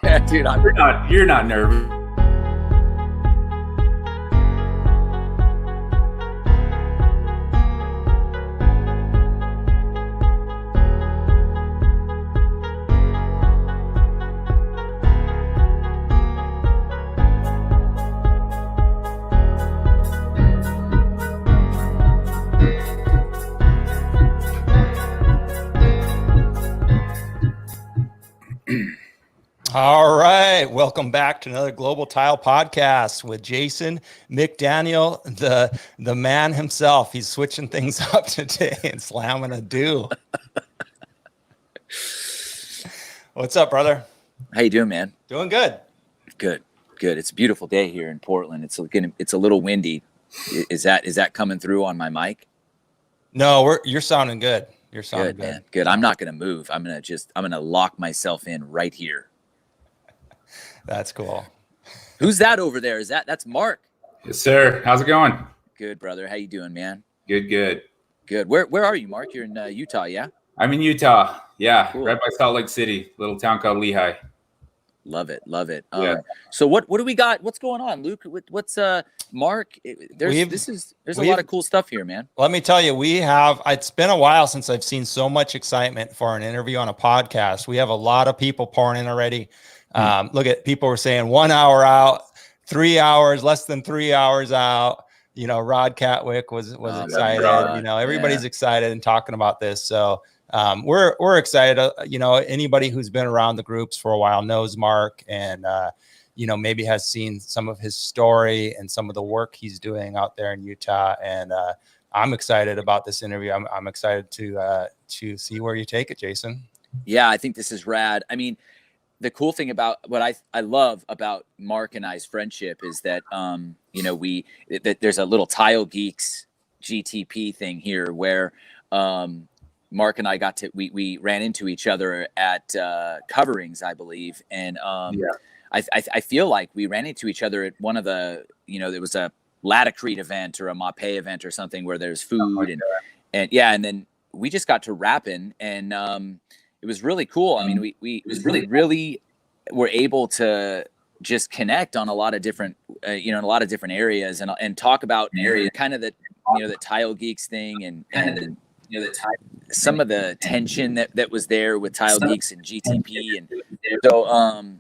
Dude, you're not nervous. All right. Welcome back to another Global Tile podcast with Jason McDaniel, the man himself. He's switching things up today and slamming a do. What's up, brother? How you doing, man? Doing good. Good. It's a beautiful day here in Portland. It's a little windy. Is that coming through on my mic? No, you're sounding good. You're sounding good, man. Good. I'm not going to move. I'm going to lock myself in right here. That's cool. Who's that over there? That's Mark? Yes, sir. How's it going? Good, brother. How you doing, man? Good. Where are you, Mark? You're in Utah, yeah? I'm in Utah. Yeah, cool. Right by Salt Lake City, little town called Lehigh. Love it. Yeah. So what do we got? What's going on, Luke? What's Mark? There's a lot of cool stuff here, man. Let me tell you, it's been a while since I've seen so much excitement for an interview on a podcast. We have a lot of people pouring in already. Look at people were saying 1 hour out, 3 hours, less than 3 hours out. You know, Rod Catwick was excited. Everybody's excited and talking about this. So we're excited. Anybody who's been around the groups for a while knows Mark and, maybe has seen some of his story and some of the work he's doing out there in Utah. And I'm excited about this interview. I'm excited to see where you take it, Jason. Yeah, I think this is rad. I mean, the cool thing about what I love about Mark and I's friendship is that, that there's a little Tile Geeks GTP thing here where Mark and I we ran into each other at coverings, I believe. And I feel like we ran into each other at one of the, there was a Latacrete event or a Mapei event or something where there's food and then we just got to rapping and it was really cool. I mean, we really were able to just connect on a lot of different, in a lot of different areas and talk about kind of the Tile Geeks thing and some of the tension that was there with Tile Geeks and GTP. And so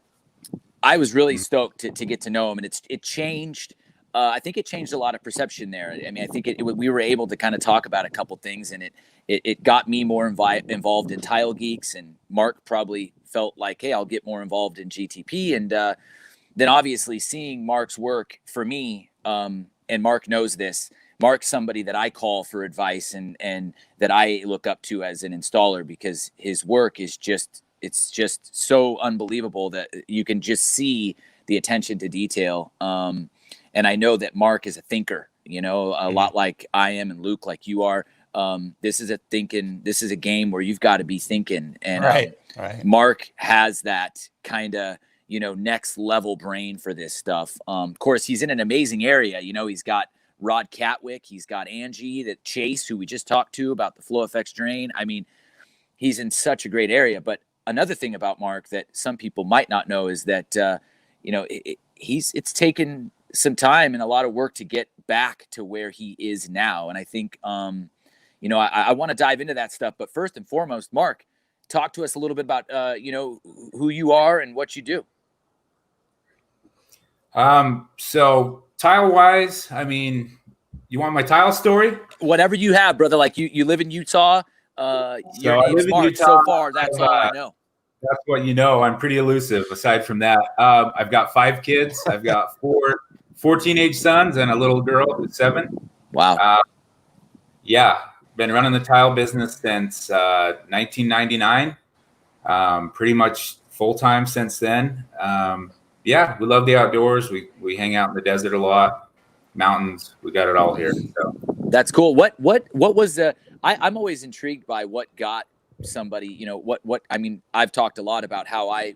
I was really stoked to get to know him, and it changed. I think it changed a lot of perception there. I mean, I think we were able to kind of talk about a couple things, and it got me more involved in Tile Geeks, and Mark probably felt like, hey, I'll get more involved in GTP. And then obviously seeing Mark's work for me, and Mark knows this, Mark's somebody that I call for advice and that I look up to as an installer because his work is it's just so unbelievable that you can just see the attention to detail. And I know that Mark is a thinker, a lot like I am and Luke, like you are. This is a game where you've got to be thinking. And right. Mark has that kind of, next level brain for this stuff. Of course, he's in an amazing area. He's got Rod Catwick. He's got Angie, that Chase, who we just talked to about the Flow FX drain. I mean, he's in such a great area. But another thing about Mark that some people might not know is that, it's taken some time and a lot of work to get back to where he is now. And I think, I want to dive into that stuff. But first and foremost, Mark, talk to us a little bit about, who you are and what you do. So tile wise, I mean, you want my tile story? Whatever you have, brother. Like you live in Utah. Your name's Mark. So far, that's all I know. That's what you know. I'm pretty elusive. Aside from that, I've got 5 kids. I've got four teenage sons and a little girl who's 7. Wow. Been running the tile business since 1999. Pretty much full time since then. We love the outdoors. We hang out in the desert a lot, mountains. We got it all here. So that's cool. What was the? I'm always intrigued by what got somebody. What I mean. I've talked a lot about how I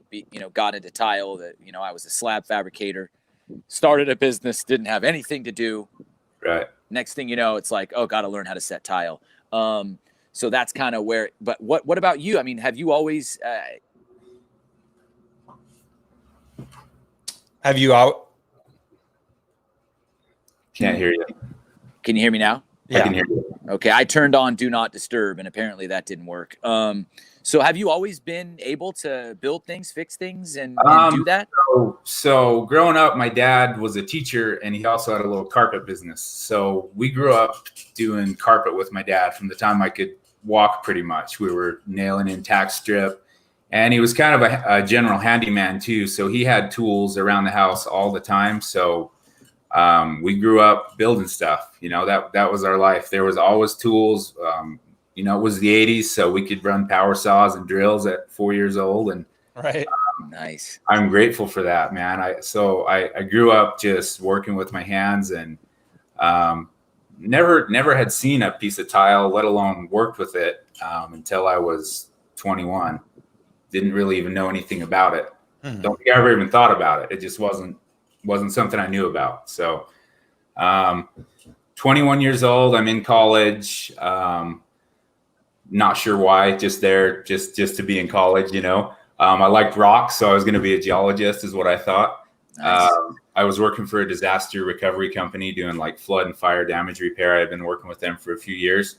got into tile. That I was a slab fabricator, started a business, didn't have anything to do. Right. Next thing you know, it's like, oh, got to learn how to set tile. So that's kind of where. But what about you? I mean, have you always? Have you out? Can't hear you. Can you hear me now? Yeah. I can hear you. Okay, I turned on Do Not Disturb, and apparently that didn't work. So have you always been able to build things, fix things, and do that? So growing up, my dad was a teacher, and he also had a little carpet business. So we grew up doing carpet with my dad from the time I could walk. Pretty much, we were nailing in tack strip, and he was kind of a general handyman too. So he had tools around the house all the time. So we grew up building stuff. That was our life. There was always tools. It was the 80s, so we could run power saws and drills at 4 years old. And Right. Nice. I'm grateful for that, man. I grew up just working with my hands, and never had seen a piece of tile, let alone worked with it, until I was 21. Didn't really even know anything about it. Don't think I ever even thought about it. It just wasn't something I knew about. So 21 years old, I'm in college. Not sure why, just there, just to be in college, I liked rocks, so I was going to be a geologist is what I thought. Nice. I was working for a disaster recovery company doing like flood and fire damage repair. I've been working with them for a few years,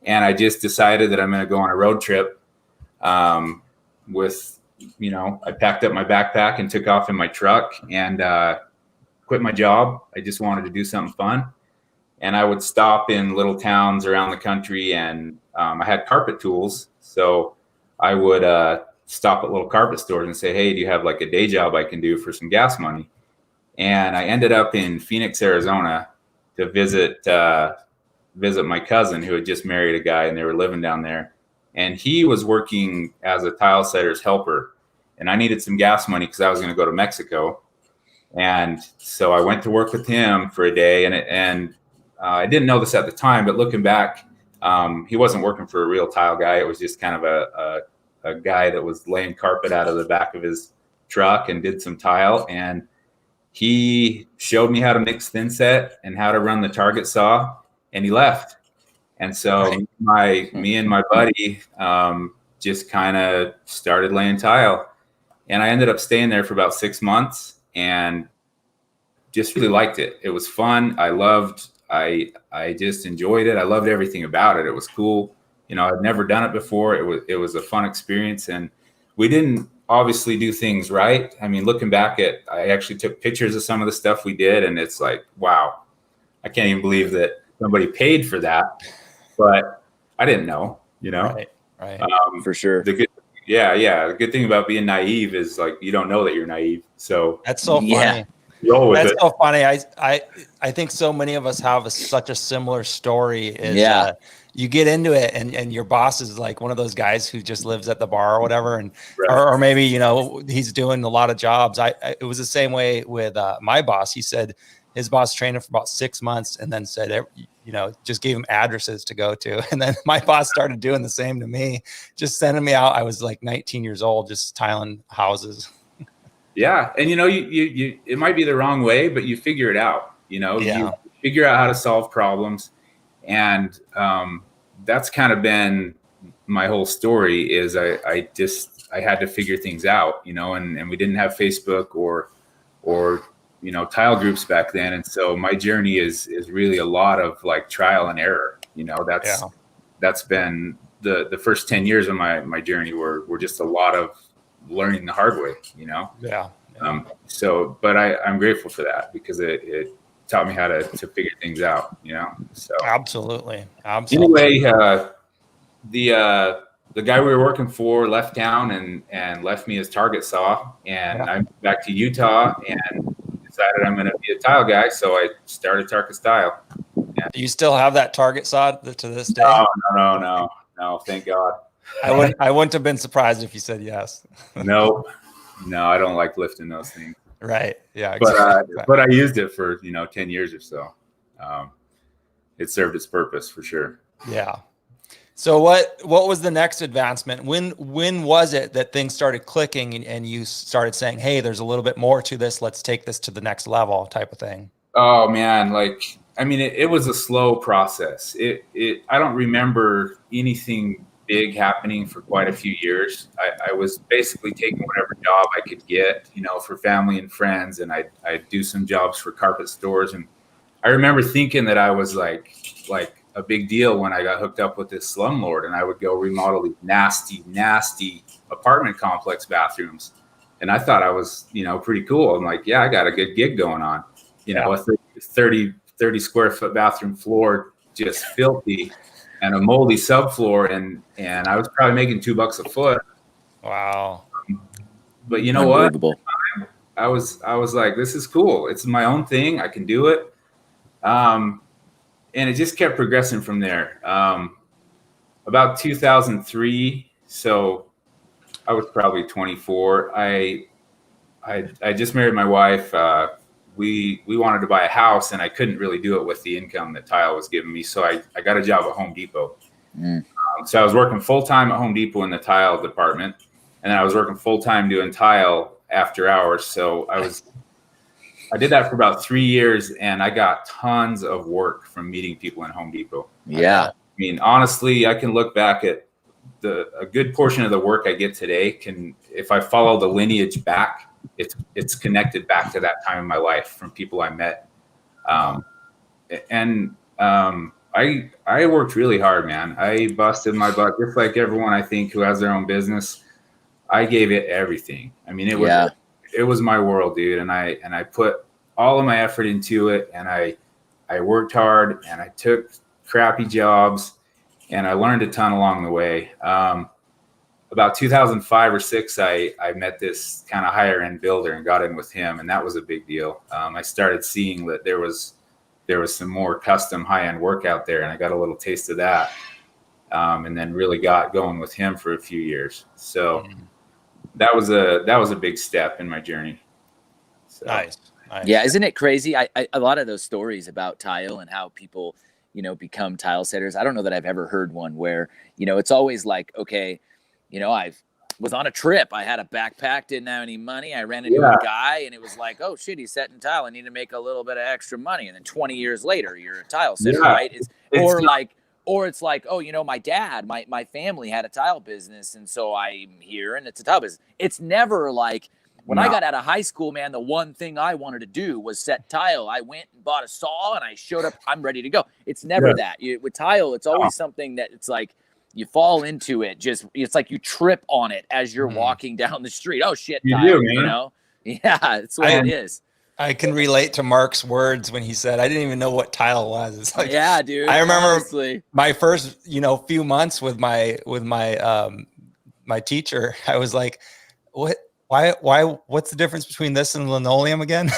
and I just decided that I'm going to go on a road trip I packed up my backpack and took off in my truck and quit my job. I just wanted to do something fun. And I would stop in little towns around the country, and I had carpet tools. So I would stop at little carpet stores and say, hey, do you have like a day job I can do for some gas money? And I ended up in Phoenix, Arizona to visit my cousin who had just married a guy, and they were living down there. And he was working as a tile setter's helper. And I needed some gas money because I was going to go to Mexico. And so I went to work with him for a day, and I didn't know this at the time, but looking back, he wasn't working for a real tile guy. It was just kind of a guy that was laying carpet out of the back of his truck and did some tile. And he showed me how to mix thin set and how to run the target saw, and he left. And so me and my buddy just kind of started laying tile. And I ended up staying there for about 6 months and just really liked it. It was fun. I just enjoyed it. I loved everything about it. It was cool. I'd never done it before. It was a fun experience, and we didn't obviously do things right. I mean, looking back I actually took pictures of some of the stuff we did, and it's like, wow, I can't even believe that somebody paid for that, but I didn't know, Right. For sure. The good thing about being naive is like, you don't know that you're naive. So That's so funny. Yeah. That's so funny. I think so many of us have such a similar story. You get into it, and your boss is like one of those guys who just lives at the bar or whatever, and or maybe he's doing a lot of jobs. It was the same way with my boss. He said his boss trained him for about 6 months, and then said just gave him addresses to go to, and then my boss started doing the same to me, just sending me out. I was like 19 years old, just tiling houses. Yeah. And you it might be the wrong way, but you figure it out, you figure out how to solve problems. And that's kind of been my whole story is I had to figure things out, and we didn't have Facebook or tile groups back then. And so my journey is really a lot of like trial and error. That's been the first 10 years of my journey were just a lot of learning the hard way, but I'm grateful for that because it taught me how to figure things out, so Absolutely. Anyway, the guy we were working for left town and left me his target saw, and I moved back to Utah and decided I'm going to be a tile guy, so I started Tarkus Tile. Do you still have that target saw to this day? No, thank God. I wouldn't have been surprised if you said yes. No, I don't like lifting those things. Right. Yeah. Exactly. But I used it for 10 years or so. It served its purpose for sure. Yeah. So what was the next advancement? When was it that things started clicking and you started saying, hey, there's a little bit more to this. Let's take this to the next level type of thing? Oh man. It was a slow process. I don't remember anything big happening for quite a few years. I was basically taking whatever job I could get, for family and friends, and I'd do some jobs for carpet stores. And I remember thinking that I was like a big deal when I got hooked up with this slumlord, and I would go remodel these nasty apartment complex bathrooms. And I thought I was, pretty cool. I'm like, yeah, I got a good gig going on. A 30 square foot bathroom floor, just filthy, and a moldy subfloor. And I was probably making $2 a foot. Wow. But you know what? I was like, this is cool. It's my own thing. I can do it. And it just kept progressing from there. About 2003. So I was probably 24. I just married my wife. We wanted to buy a house, and I couldn't really do it with the income that Tile was giving me. So I got a job at Home Depot. So I was working full time at Home Depot in the tile department, and then I was working full time doing tile after hours. So I did that for about 3 years, and I got tons of work from meeting people in Home Depot. Yeah. I mean, honestly, I can look back at a good portion of the work I get today if I follow the lineage back, it's connected back to that time in my life from people I met. I worked really hard, man. I busted my butt, just like everyone I think who has their own business. I gave it everything. I mean, it was my world, dude. And I put all of my effort into it, and I worked hard, and I took crappy jobs, and I learned a ton along the way. About 2005 or 6, I met this kind of higher end builder and got in with him, and that was a big deal. I started seeing that there was some more custom high end work out there, and I got a little taste of that, and then really got going with him for a few years. So that was a big step in my journey. So. Nice. Yeah, isn't it crazy? I a lot of those stories about tile and how people become tile setters. I don't know that I've ever heard one where, it's always like, okay, I was on a trip. I had a backpack, didn't have any money. I ran into a guy, and it was like, oh shit, he's setting tile. I need to make a little bit of extra money. And then 20 years later, you're a tile setter, right? Or it's like, oh, my dad, my family had a tile business, and so I'm here, and it's a tile business. It's never like, when I got out of high school, man, the one thing I wanted to do was set tile. I went and bought a saw, and I showed up. I'm ready to go. It's never that. With tile, it's always something that it's like you fall into it. It's like you trip on it as you're walking down the street. Oh shit, you tile, do, man. Yeah, that's what it is. I can relate to Mark's words when he said, I didn't even know what tile was. It's like, yeah, dude. I remember honestly. My first, few months with my teacher, I was like, why, what's the difference between this and linoleum again?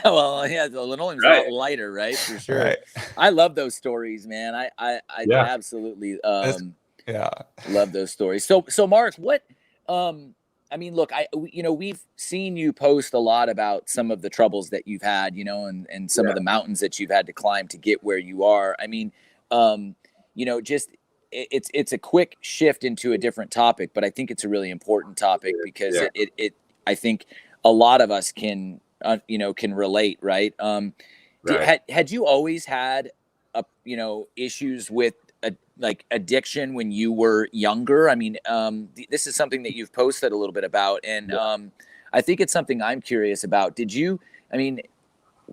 Well, yeah, the linoleum's a lot lighter, right? For sure. Right. I love those stories, man. I absolutely love those stories. So Mark, what I mean, look, we've seen you post a lot about some of the troubles that you've had, and some of the mountains that you've had to climb to get where you are. I mean, just it's a quick shift into a different topic, but I think it's a really important topic because it I think a lot of us can relate, right? Had you always had issues with like addiction when you were younger? I mean, this is something that you've posted a little bit about, and I think it's something I'm curious about. Did you? I mean,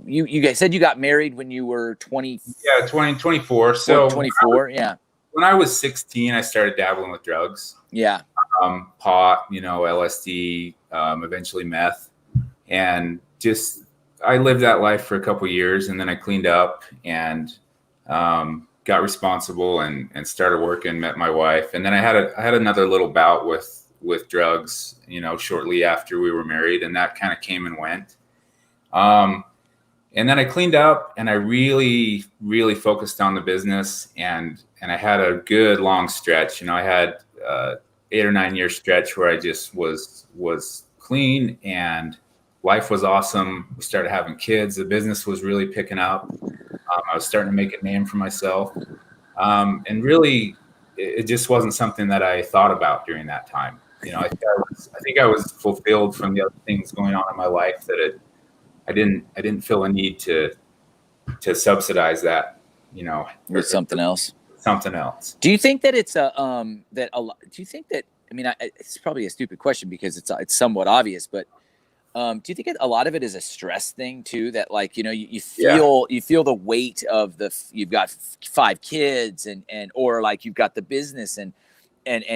you guys said you got married when you were 20. Yeah, 24. So 24. Yeah. When I was 16, I started dabbling with drugs. Yeah. Pot, LSD, eventually meth, and just I lived that life for a couple of years, and then I cleaned up and got responsible and started working. Met my wife, and then I had another little bout with drugs, shortly after we were married, and that kind of came and went. And then I cleaned up, and I really, really focused on the business, and I had a good long stretch. I had 8 or 9 year stretch where I just was clean, and life was awesome. We started having kids. The business was really picking up. I was starting to make a name for myself, and really, it just wasn't something that I thought about during that time. I think I was fulfilled from the other things going on in my life that I didn't feel a need to subsidize that, with something else. something else. Do you think that it's do you think that, I mean, it's probably a stupid question because it's somewhat obvious, but do you think a lot of it is a stress thing too? That like, you feel the weight of you've got 5 kids and or like you've got the business and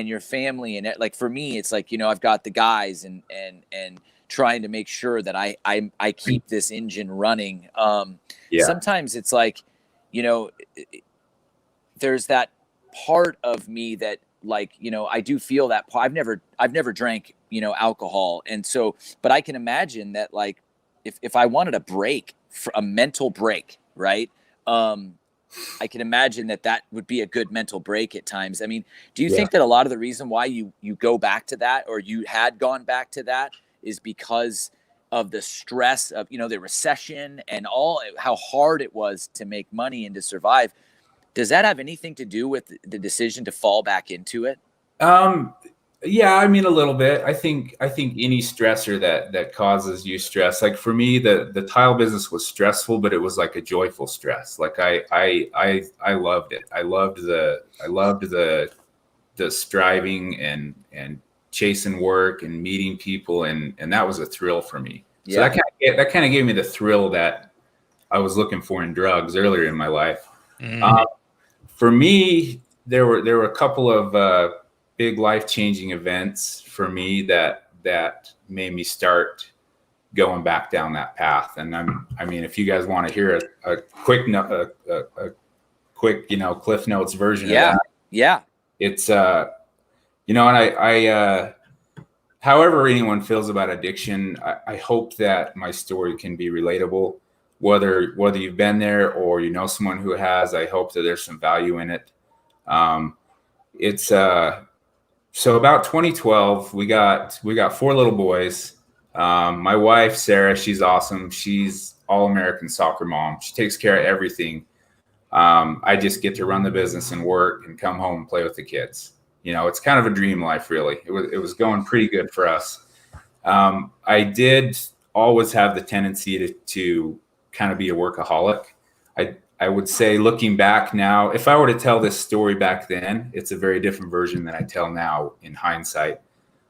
your family, and like for me, it's like, I've got the guys and trying to make sure that I keep this engine running. Sometimes it's like, there's that part of me that like, I do feel that I've never drank, alcohol. And so, but I can imagine that like, if I wanted a break, a mental break, right. I can imagine that would be a good mental break at times. I mean, do you think that a lot of the reason why you go back to that, or you had gone back to that, is because of the stress of, the recession and all, how hard it was to make money and to survive? Does that have anything to do with the decision to fall back into it? Yeah, I mean, a little bit. I think any stressor that causes you stress, like for me, the tile business was stressful, but it was like a joyful stress. Like I loved it. I loved the striving and chasing work and meeting people, and that was a thrill for me. So that kind of gave me the thrill that I was looking for in drugs earlier in my life. For me, there were a couple of big life-changing events for me that made me start going back down that path. And I mean, if you guys want to hear a quick Cliff Notes version of that. Yeah. It's and I however anyone feels about addiction, I hope that my story can be relatable. Whether you've been there or someone who has, I hope that there's some value in it. So about 2012, we got 4 little boys. My wife, Sarah, she's awesome. She's all-American soccer mom. She takes care of everything. I just get to run the business and work and come home and play with the kids. It's kind of a dream life, really. It was going pretty good for us. I did always have the tendency to kind of be a workaholic. I would say, looking back now, if I were to tell this story back then, it's a very different version than I tell now in hindsight.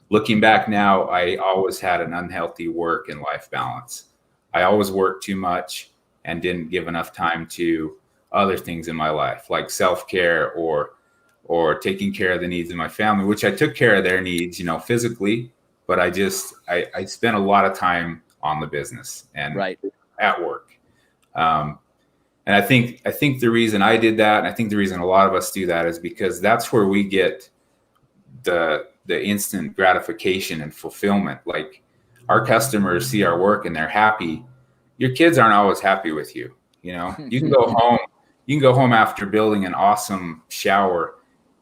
Looking back now, I always had an unhealthy work and life balance. I always worked too much and didn't give enough time to other things in my life, like self-care or taking care of the needs of my family, which I took care of their needs, physically, but I spent a lot of time on the business and at work. And I think the reason I did that, and I think the reason a lot of us do that, is because that's where we get the instant gratification and fulfillment. Like, our customers see our work and they're happy. Your kids aren't always happy with you. You can go home after building an awesome shower,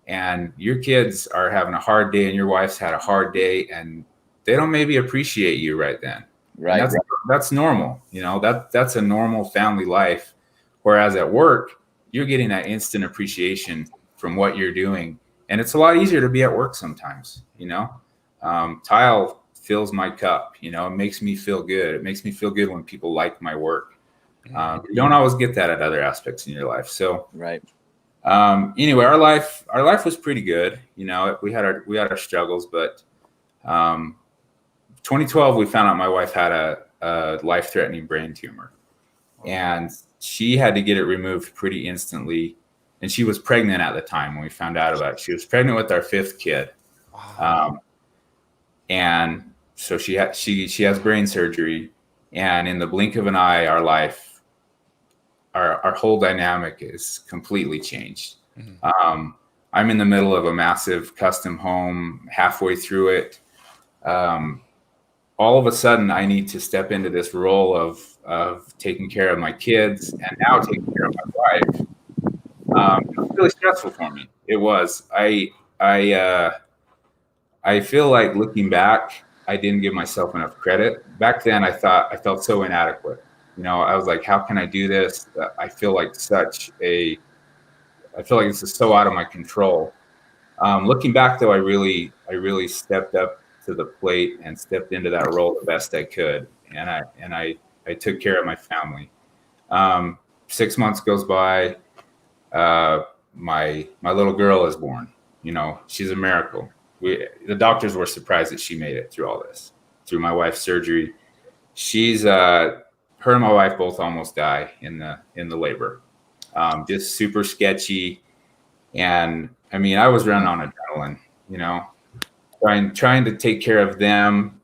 and your kids are having a hard day and your wife's had a hard day, and they don't maybe appreciate you right then. Right. That's normal. That's a normal family life. Whereas at work, you're getting that instant appreciation from what you're doing. And it's a lot easier to be at work sometimes, Tile fills my cup, it makes me feel good. It makes me feel good when people like my work. You don't always get that at other aspects in your life. So, anyway, our life was pretty good. We had our struggles, but 2012, we found out my wife had a life-threatening brain tumor, and she had to get it removed pretty instantly. And she was pregnant at the time when we found out about it. She was pregnant with our 5th kid. Wow. And so she has brain surgery, and in the blink of an eye, our whole dynamic is completely changed. Mm-hmm. I'm in the middle of a massive custom home, halfway through it. All of a sudden, I need to step into this role of taking care of my kids and now taking care of my wife. It was really stressful for me. It was. I feel like, looking back, I didn't give myself enough credit. Back then, I felt so inadequate. I was like, how can I do this? I feel like this is so out of my control. Looking back, though, I really stepped up to the plate and stepped into that role the best I could. And I took care of my family. 6 months goes by. my little girl is born. You know, she's a miracle. The doctors were surprised that she made it through all this, through my wife's surgery. She's her and my wife both almost die in the labor. Just super sketchy. And I mean, I was running on adrenaline, you know, trying to take care of them,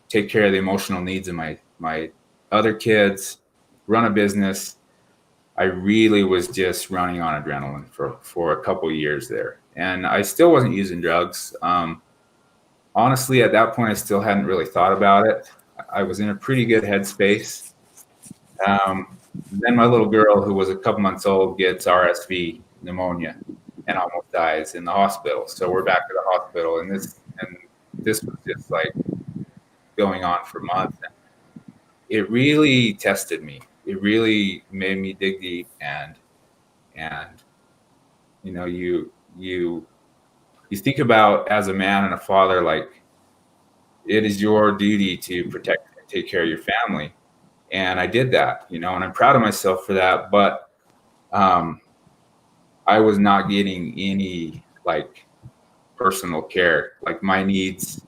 take care of the emotional needs of my other kids, run a business. I really was just running on adrenaline for a couple of years there. And I still wasn't using drugs. Honestly, at that point, I still hadn't really thought about it. I was in a pretty good headspace. Then my little girl, who was a couple months old, gets RSV, pneumonia, and almost dies in the hospital. So we're back to the hospital, and this was just like going on for months. And it really tested me. It really made me dig deep, and you know, you think about, as a man and a father, like, it is your duty to protect and take care of your family. And I did that, you know, and I'm proud of myself for that. But I was not getting any like personal care, like my needs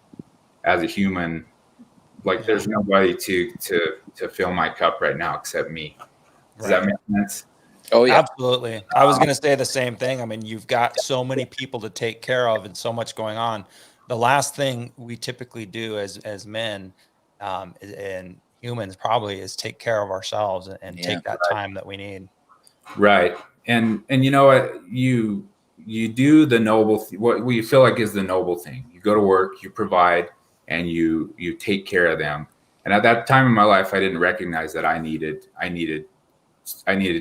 as a human. Like, there's nobody to fill my cup right now except me. Does that make sense? Oh yeah, absolutely. I was going to say the same thing. I mean, you've got so many people to take care of and so much going on. The last thing we typically do as men and humans probably is take care of ourselves and take that time that we need. Right. And you know what, you do the noble what you feel like is the noble thing. You go to work, you provide, and you take care of them. And at that time in my life, I didn't recognize that I needed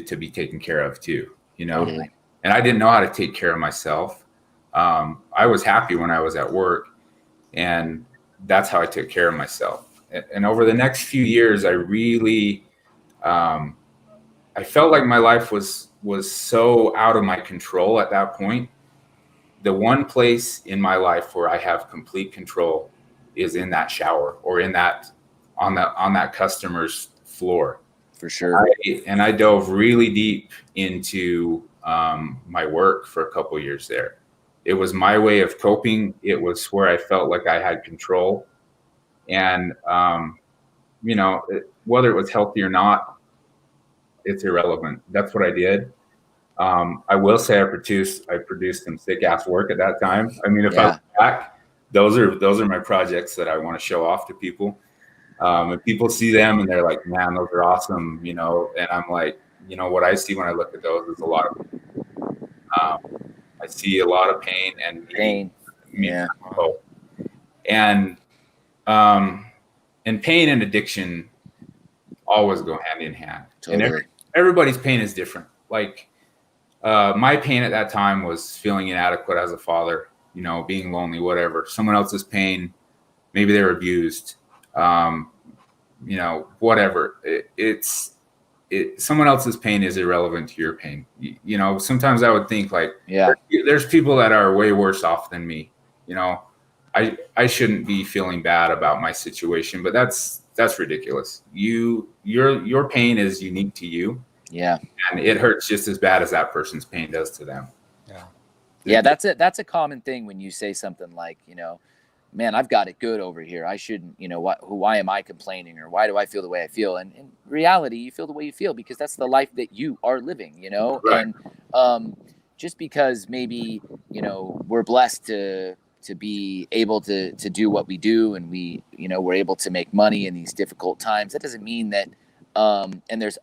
to be taken care of too, you know. Totally. And I didn't know how to take care of myself. I was happy when I was at work, and that's how I took care of myself. And over the next few years, I really, I felt like my life was so out of my control at that point. The one place in my life where I have complete control is in that shower, or in that on that customer's floor. For sure. I dove really deep into my work for a couple of years there. It was my way of coping. It was where I felt like I had control. And you know, whether it was healthy or not, it's irrelevant. That's what I did. I will say I produced some sick ass work at that time. I mean, if I look back, those are my projects that I want to show off to people. And people see them and they're like, man, those are awesome, you know. And I'm like, you know, what I see when I look at those is a lot of I see a lot of pain and pain. And pain and addiction always go hand in hand. Totally. And everybody's pain is different. Like, my pain at that time was feeling inadequate as a father, you know, being lonely, whatever. Someone else's pain, maybe they were abused, you know, whatever. Someone else's pain is irrelevant to your pain. You know, sometimes I would think like, there's people that are way worse off than me. You know, I shouldn't be feeling bad about my situation, but that's ridiculous. Your pain is unique to you. Yeah. And it hurts just as bad as that person's pain does to them. Yeah. Yeah. That's a common thing when you say something like, you know, man, I've got it good over here. I shouldn't, you know, why am I complaining, or why do I feel the way I feel? And in reality, you feel the way you feel because that's the life that you are living, you know? Right. And just because maybe, you know, we're blessed to be able to do what we do, and we, you know, we're able to make money in these difficult times, that doesn't mean that, and there's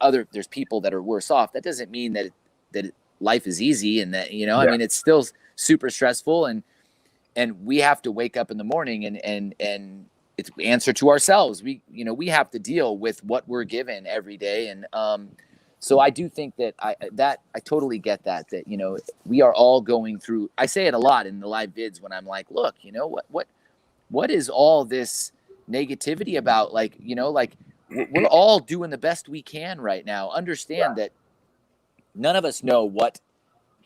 people that are worse off. That doesn't mean that life is easy, and that, you know, I mean, it's still super stressful, and we have to wake up in the morning and it's answer to ourselves. We have to deal with what we're given every day. And so I do think that I totally get that, you know, we are all going through. I say it a lot in the live vids when I'm like, look, you know, what is all this negativity about? Like, you know, like we're all doing the best we can right now. Understand that none of us know what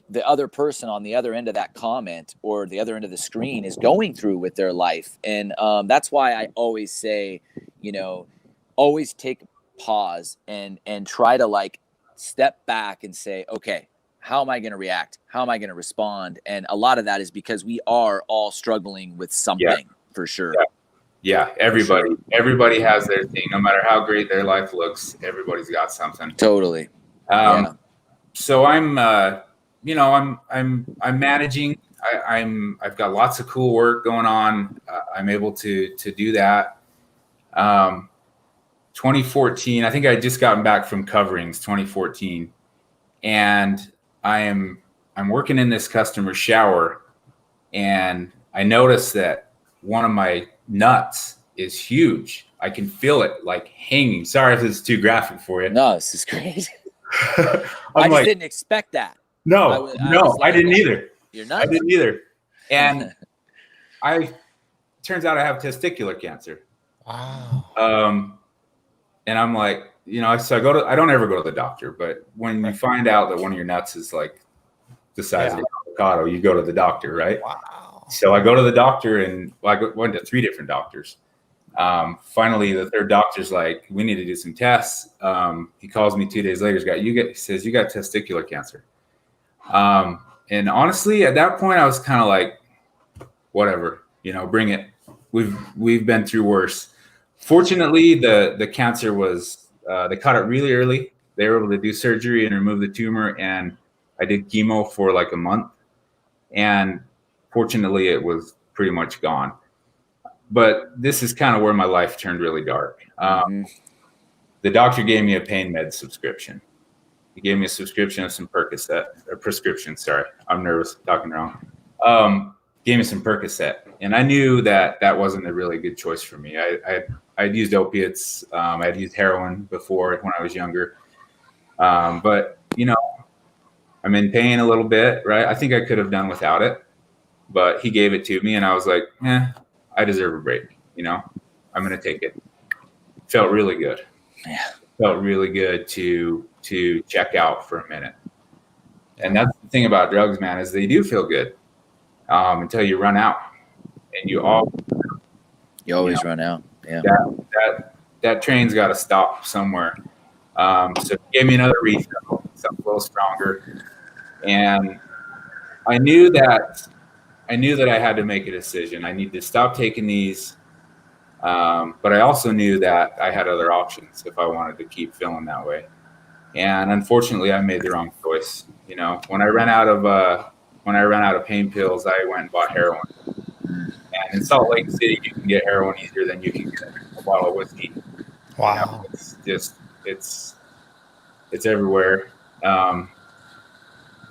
the other person on the other end of that comment or the other end of the screen is going through with their life. And that's why I always say, you know, always take pause and try to like step back and say, okay, how am I going to react? How am I going to respond? And a lot of that is because we are all struggling with something for sure. Yeah. Everybody has their thing, no matter how great their life looks, everybody's got something. Totally. So I'm managing. I've got lots of cool work going on. I'm able to do that. 2014, I think I had just gotten back from coverings 2014, and I'm working in this customer's shower, and I noticed that one of my nuts is huge. I can feel it like hanging. Sorry if this is too graphic for you. No, this is great. I just didn't expect that. No, I didn't either. You're nuts. I didn't either. And turns out I have testicular cancer. Wow. And I'm like, so I don't ever go to the doctor, but when you find out that one of your nuts is like the size of an avocado, you go to the doctor, right? Wow. So I go to the doctor, and I went to 3 different doctors. Finally, the third doctor's like, we need to do some tests. He calls me 2 days later. He says, you got testicular cancer. And honestly, at that point, I was kind of like, whatever, bring it. We've been through worse. Fortunately, the cancer was, they caught it really early. They were able to do surgery and remove the tumor. And I did chemo for like a month. And fortunately, it was pretty much gone. But this is kind of where my life turned really dark. The doctor gave me a pain med subscription. He gave me a subscription of some Percocet, or prescription. Sorry, I'm nervous talking wrong. Gave me some Percocet, and I knew that wasn't a really good choice for me. I'd used opiates. I'd used heroin before when I was younger. But I'm in pain a little bit, right? I think I could have done without it, but he gave it to me, and I was like, I deserve a break. I'm going to take it. Felt really good. Yeah. Felt really good to check out for a minute. And that's the thing about drugs, man, is they do feel good until you run out, and you always run out. Yeah. That train's got to stop somewhere. So he gave me another refill, something a little stronger, and I knew that I had to make a decision. I need to stop taking these, but I also knew that I had other options if I wanted to keep feeling that way. And unfortunately, I made the wrong choice. When I ran out of pain pills, I went and bought heroin. And in Salt Lake City, you can get heroin easier than you can get a bottle of whiskey. Wow. It's everywhere.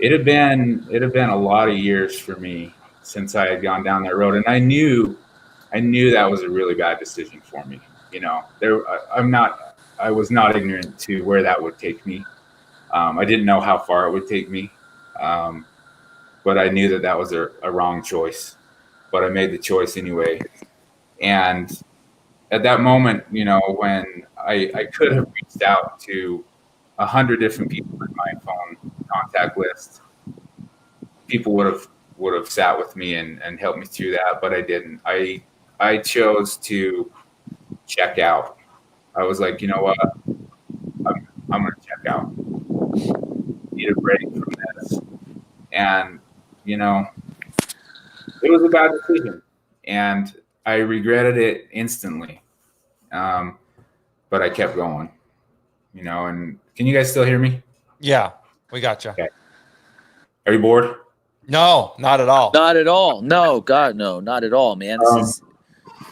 It had been a lot of years for me since I had gone down that road, and I knew that was a really bad decision for me. I was not ignorant to where that would take me. I didn't know how far it would take me, but I knew that was a wrong choice. But I made the choice anyway. And at that moment, when I could have reached out to 100 different people in my phone contact list, people would have sat with me and helped me through that, but I didn't. I chose to check out. I was like, you know what? I'm going to check out. Need a break from this. And, it was a bad decision. And I regretted it instantly. But I kept going, and can you guys still hear me? Yeah, we got you. Okay. Are you bored? No, not at all. Not at all. No, God, no, not at all, man.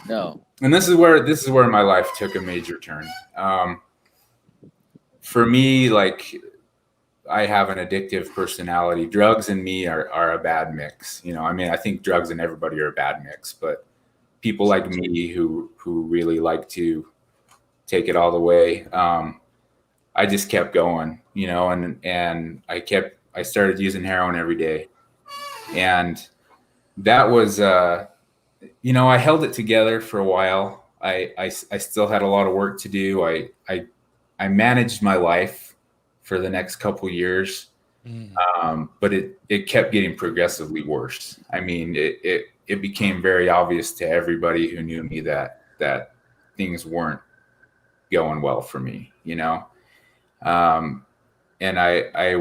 No. And this is where my life took a major turn. For me, like, I have an addictive personality. Drugs and me are a bad mix. I think drugs and everybody are a bad mix, but people like me who really like to take it all the way, I just kept going, and I started using heroin every day. And that was, I held it together for a while. I still had a lot of work to do. I managed my life for the next couple of years, but it kept getting progressively worse. I mean, it became very obvious to everybody who knew me that things weren't going well for me, and I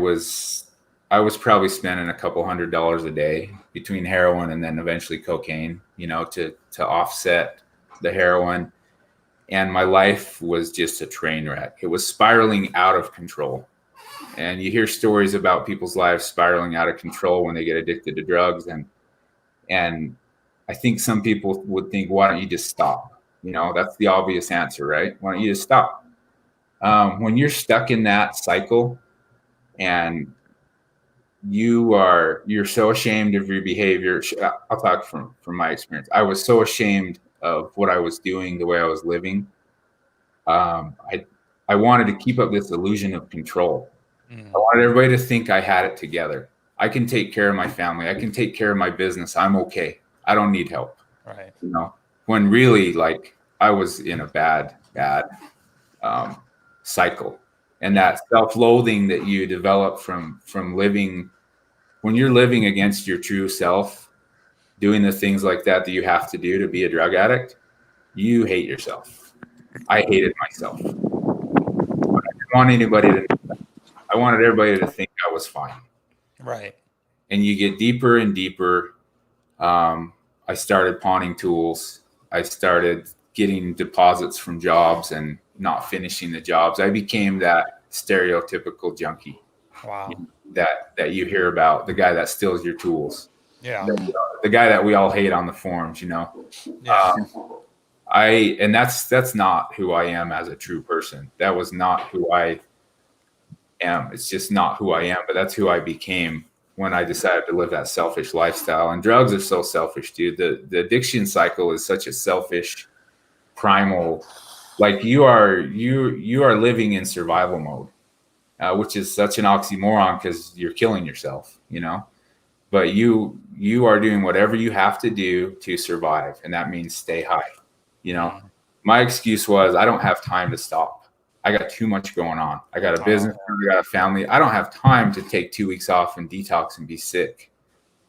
I was probably spending a couple $100 a day between heroin and then eventually cocaine, to offset the heroin. And my life was just a train wreck. It was spiraling out of control. And you hear stories about people's lives spiraling out of control when they get addicted to drugs. And I think some people would think, why don't you just stop? That's the obvious answer, right? Why don't you just stop? When you're stuck in that cycle and you're so ashamed of your behavior. I'll talk from my experience. I was so ashamed of what I was doing, the way I was living. I wanted to keep up this illusion of control. I wanted everybody to think I had it together. I can take care of my family. I can take care of my business. I'm okay. I don't need help. Right. When really, like, I was in a bad cycle. And that self-loathing that you develop from living, when you're living against your true self, doing the things like that you have to do to be a drug addict, you hate yourself. I hated myself. I didn't want anybody to. I wanted everybody to think I was fine. Right. And you get deeper and deeper. I started pawning tools. I started getting deposits from jobs and not finishing the jobs. I became that stereotypical junkie. Wow. That you hear about, the guy that steals your tools. Yeah. The guy that we all hate on the forums, Yeah. And that's not who I am as a true person. That was not who I am. It's just not who I am, but that's who I became when I decided to live that selfish lifestyle. And drugs are so selfish, dude. The addiction cycle is such a selfish, primal, like you are living in survival mode, which is such an oxymoron because you're killing yourself, but you are doing whatever you have to do to survive. And that means stay high. My excuse was, I don't have time to stop. I got too much going on. I got a business, I got a family. I don't have time to take 2 weeks off and detox and be sick.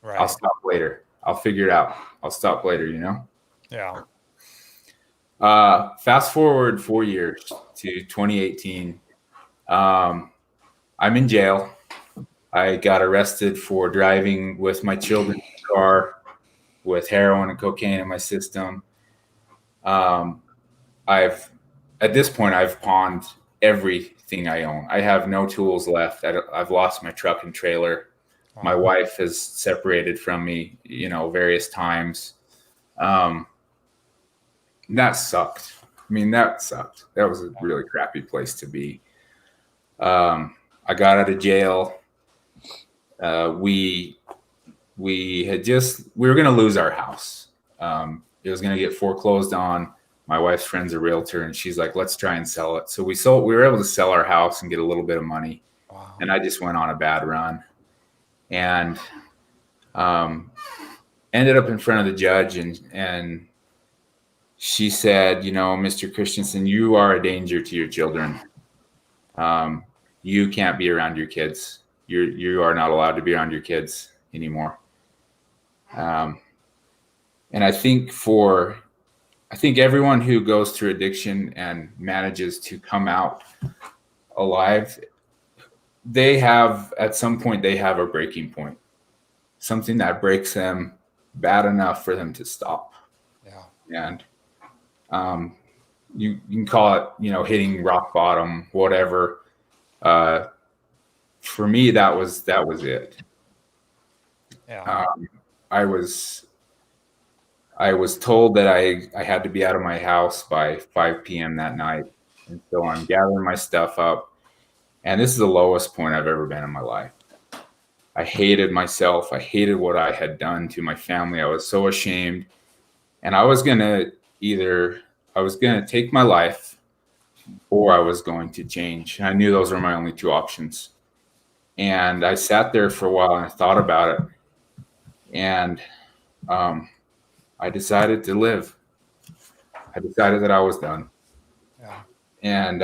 Right. I'll stop later. I'll figure it out. I'll stop later, Yeah. Fast forward 4 years to 2018. I'm in jail. I got arrested for driving with my children's car with heroin and cocaine in my system. At this point, I've pawned everything I own. I have no tools left. I've lost my truck and trailer. Wow. My wife has separated from me, various times. That sucked. That sucked. That was a really crappy place to be. I got out of jail. We were going to lose our house. It was going to get foreclosed on. My wife's friend's a realtor, and she's like, let's try and sell it. So we were able to sell our house and get a little bit of money. Wow. And I just went on a bad run and ended up in front of the judge. And she said, Mr. Christensen, you are a danger to your children. You can't be around your kids. You are not allowed to be around your kids anymore. And I think everyone who goes through addiction and manages to come out alive, at some point they have a breaking point, something that breaks them bad enough for them to stop. Yeah. And you can call it, hitting rock bottom, whatever. For me, that was it. Yeah. I was told that I had to be out of my house by 5 p.m. that night. And so I'm gathering my stuff up. And this is the lowest point I've ever been in my life. I hated myself. I hated what I had done to my family. I was so ashamed. And I was going to take my life or I was going to change. I knew those were my only two options. And I sat there for a while and I thought about it. And I decided to live. I decided that I was done. Yeah. And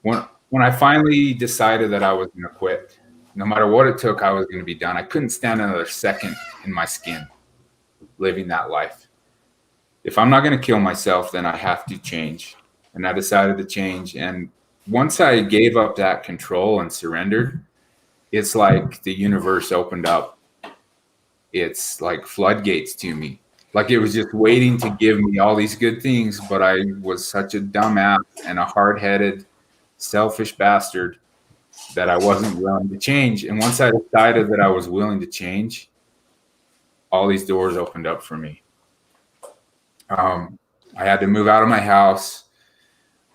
when I finally decided that I was going to quit, no matter what it took, I was going to be done. I couldn't stand another second in my skin living that life. If I'm not going to kill myself, then I have to change. And I decided to change. And once I gave up that control and surrendered, it's like the universe opened up. It's like floodgates to me. Like it was just waiting to give me all these good things, but I was such a dumbass and a hard-headed, selfish bastard that I wasn't willing to change. And once I decided that I was willing to change, all these doors opened up for me. I had to move out of my house.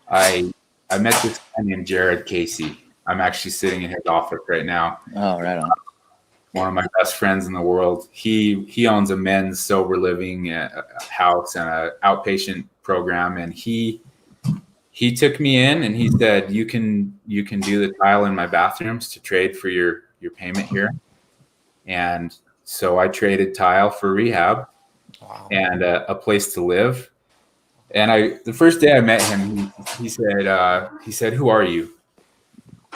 I met this guy named Jared Casey. I'm actually sitting in his office right now. Oh, right on. One of my best friends in the world. He owns a men's sober living house and an outpatient program. And he took me in and he said, you can do the tile in my bathrooms to trade for your payment here. And so I traded tile for rehab. Wow. And a place to live. And the first day I met him, he said, "Who are you?"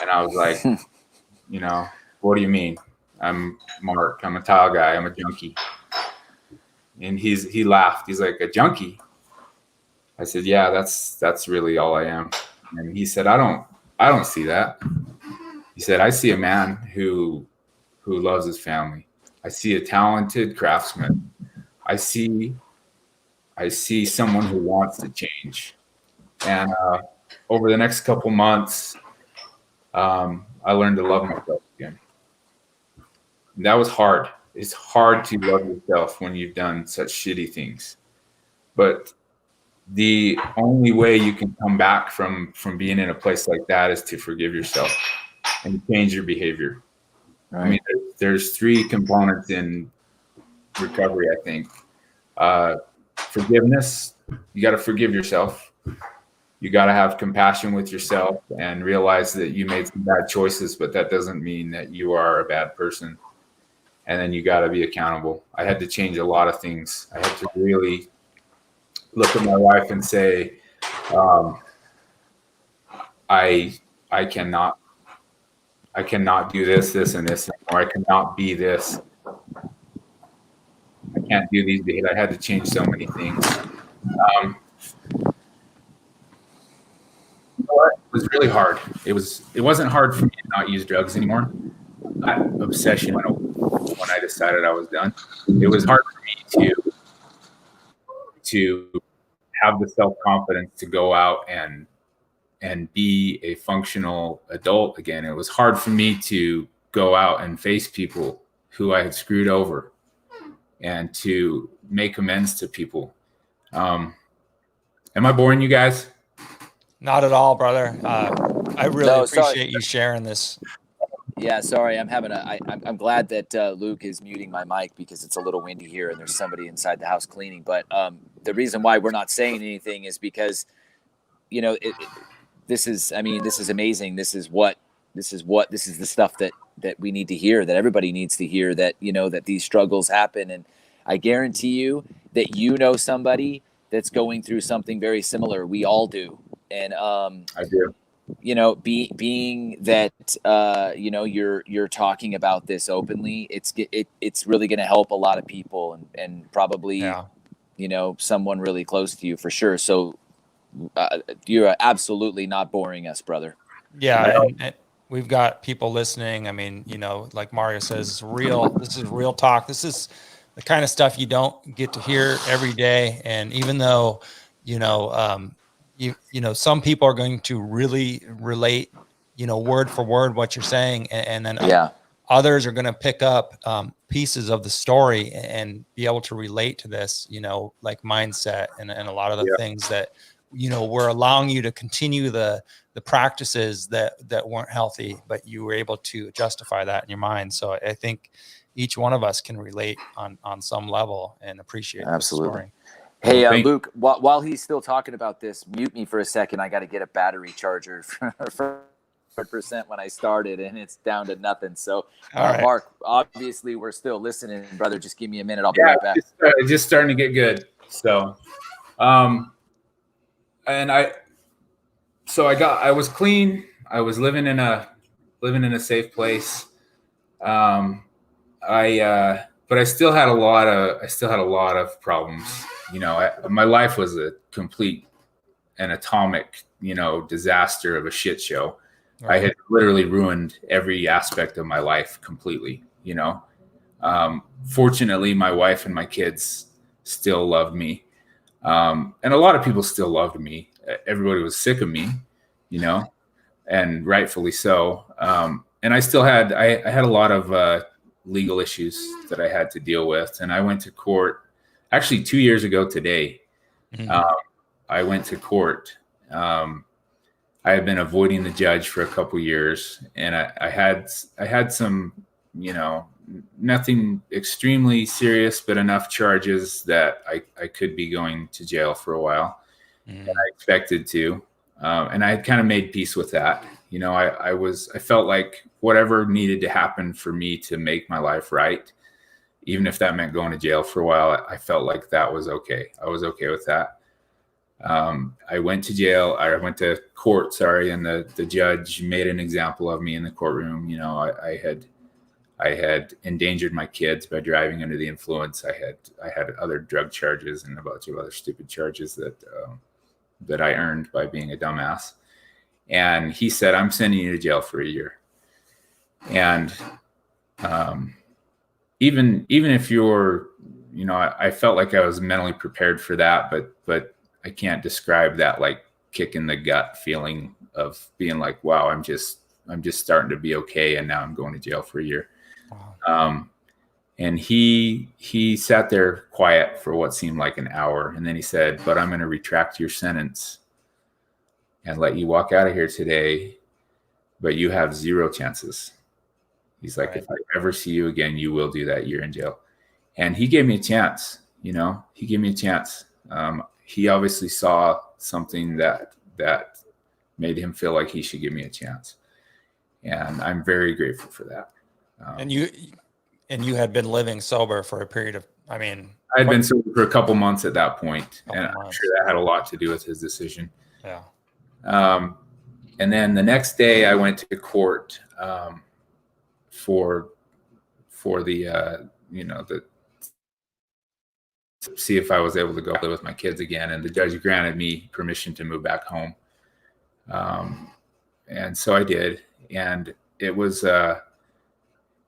And I was like, what do you mean? I'm Mark. I'm a tile guy. I'm a junkie. And he laughed. He's like, a junkie? I said, yeah, that's really all I am. And he said, I don't see that. He said, I see a man who loves his family. I see a talented craftsman. I see someone who wants to change. And over the next couple months, I learned to love myself again. And that was hard. It's hard to love yourself when you've done such shitty things. But the only way you can come back from being in a place like that is to forgive yourself and change your behavior. Right. I mean, there's 3 components in recovery, I think. Forgiveness. You got to forgive yourself. You got to have compassion with yourself and realize that you made some bad choices, but that doesn't mean that you are a bad person. And then you got to be accountable. I had to change a lot of things. I had to really look at my wife and say, I cannot do this, and this, or I cannot be this. I can't do these behaviors. I had to change so many things. It was really hard. It wasn't hard for me to not use drugs anymore. That obsession went away when I decided I was done. It was hard for me to have the self-confidence to go out and be a functional adult again. It was hard for me to go out and face people who I had screwed over and to make amends to people. Am I boring you guys? Not at all, brother. I really appreciate you sharing this. Yeah, sorry. I'm glad that Luke is muting my mic because it's a little windy here and there's somebody inside the house cleaning. But the reason why we're not saying anything is because, this is amazing. This is the stuff that we need to hear, that everybody needs to hear, that, that these struggles happen. And I guarantee you that somebody that's going through something very similar. We all do. And I do. Being that you're talking about this openly, it's really going to help a lot of people and probably someone really close to you for sure. So you're absolutely not boring us, brother. Yeah, and we've got people listening. I mean, like Mario says, this is real talk. This is the kind of stuff you don't get to hear every day. And even though some people are going to really relate, word for word what you're saying, and then others are going to pick up pieces of the story and be able to relate to this, like mindset and a lot of the things that, we're allowing you to continue the practices that weren't healthy, but you were able to justify that in your mind. So I think each one of us can relate on some level and appreciate the story. Hey, Luke, while he's still talking about this, mute me for a second. I got to get a battery charger for 100% when I started, and it's down to nothing. So, right. Mark, obviously we're still listening, brother. Just give me a minute. I'll be right back. Just starting to get good. So, I was clean. I was living in a safe place. But I still had a lot of problems. My life was a complete and atomic, disaster of a shit show. I had literally ruined every aspect of my life completely, Fortunately, my wife and my kids still loved me. And a lot of people still loved me. Everybody was sick of me, and rightfully so. And I still had, I had a lot of legal issues that I had to deal with. And I went to court actually 2 years ago today. I went to court. I had been avoiding the judge for a couple years, and I had some, nothing extremely serious, but enough charges that I could be going to jail for a while. And I expected to. And I had kind of made peace with that. I felt like whatever needed to happen for me to make my life right, even if that meant going to jail for a while, I felt like that was okay. I was okay with that. I went to jail. I went to court, and the judge made an example of me in the courtroom. I had endangered my kids by driving under the influence. I had other drug charges and a bunch of other stupid charges that I earned by being a dumbass. And he said, "I'm sending you to jail for a year." And even if you're, I felt like I was mentally prepared for that, but I can't describe that like kick in the gut feeling of being like, wow, I'm just starting to be okay, and now I'm going to jail for a year. Wow. And he sat there quiet for what seemed like an hour, and then he said, "But I'm going to retract your sentence and let you walk out of here today, but you have 0 chances." He's like, "If I ever see you again, you will do that year in jail." And he gave me a chance. He gave me a chance. He obviously saw something that made him feel like he should give me a chance. And I'm very grateful for that. And you had been living sober for a period of, I had been sober for a couple months at that point, and I'm sure that had a lot to do with his decision. Yeah. And then the next day I went to court for the see if I was able to go live with my kids again. And the judge granted me permission to move back home. And so I did. And it was a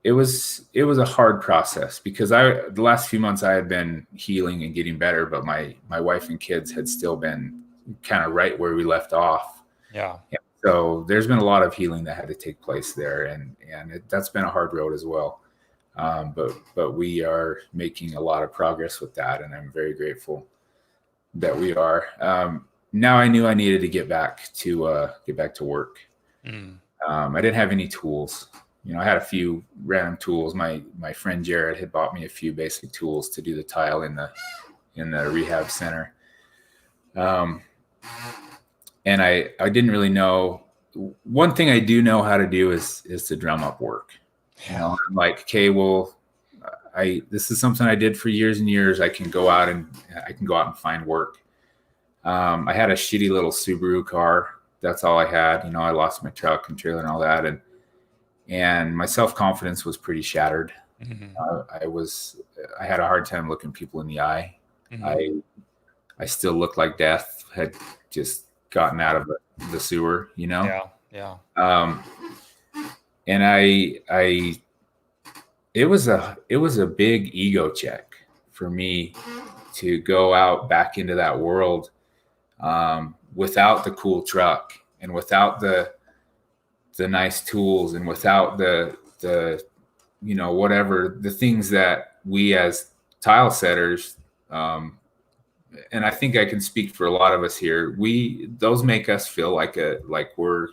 hard process because the last few months I had been healing and getting better, but my wife and kids had still been kind of right where we left off. Yeah. And so there's been a lot of healing that had to take place there. And that's been a hard road as well. But we are making a lot of progress with that, and I'm very grateful that we are. Now I knew I needed to get back to work. I didn't have any tools. I had a few random tools. My friend Jared had bought me a few basic tools to do the tile in the rehab center. And I didn't really know. One thing I do know how to do is to drum up work. I'm like, okay, well, this is something I did for years and years. I can go out and find work. I had a shitty little Subaru car. That's all I had. I lost my truck and trailer and all that. And my self-confidence was pretty shattered. I had a hard time looking people in the eye. I still looked like death had just gotten out of the sewer, Yeah. And it was a big ego check for me to go out back into that world without the cool truck and without the nice tools and without the whatever the things that we as tile setters, and I think I can speak for a lot of us here, those make us feel like we're,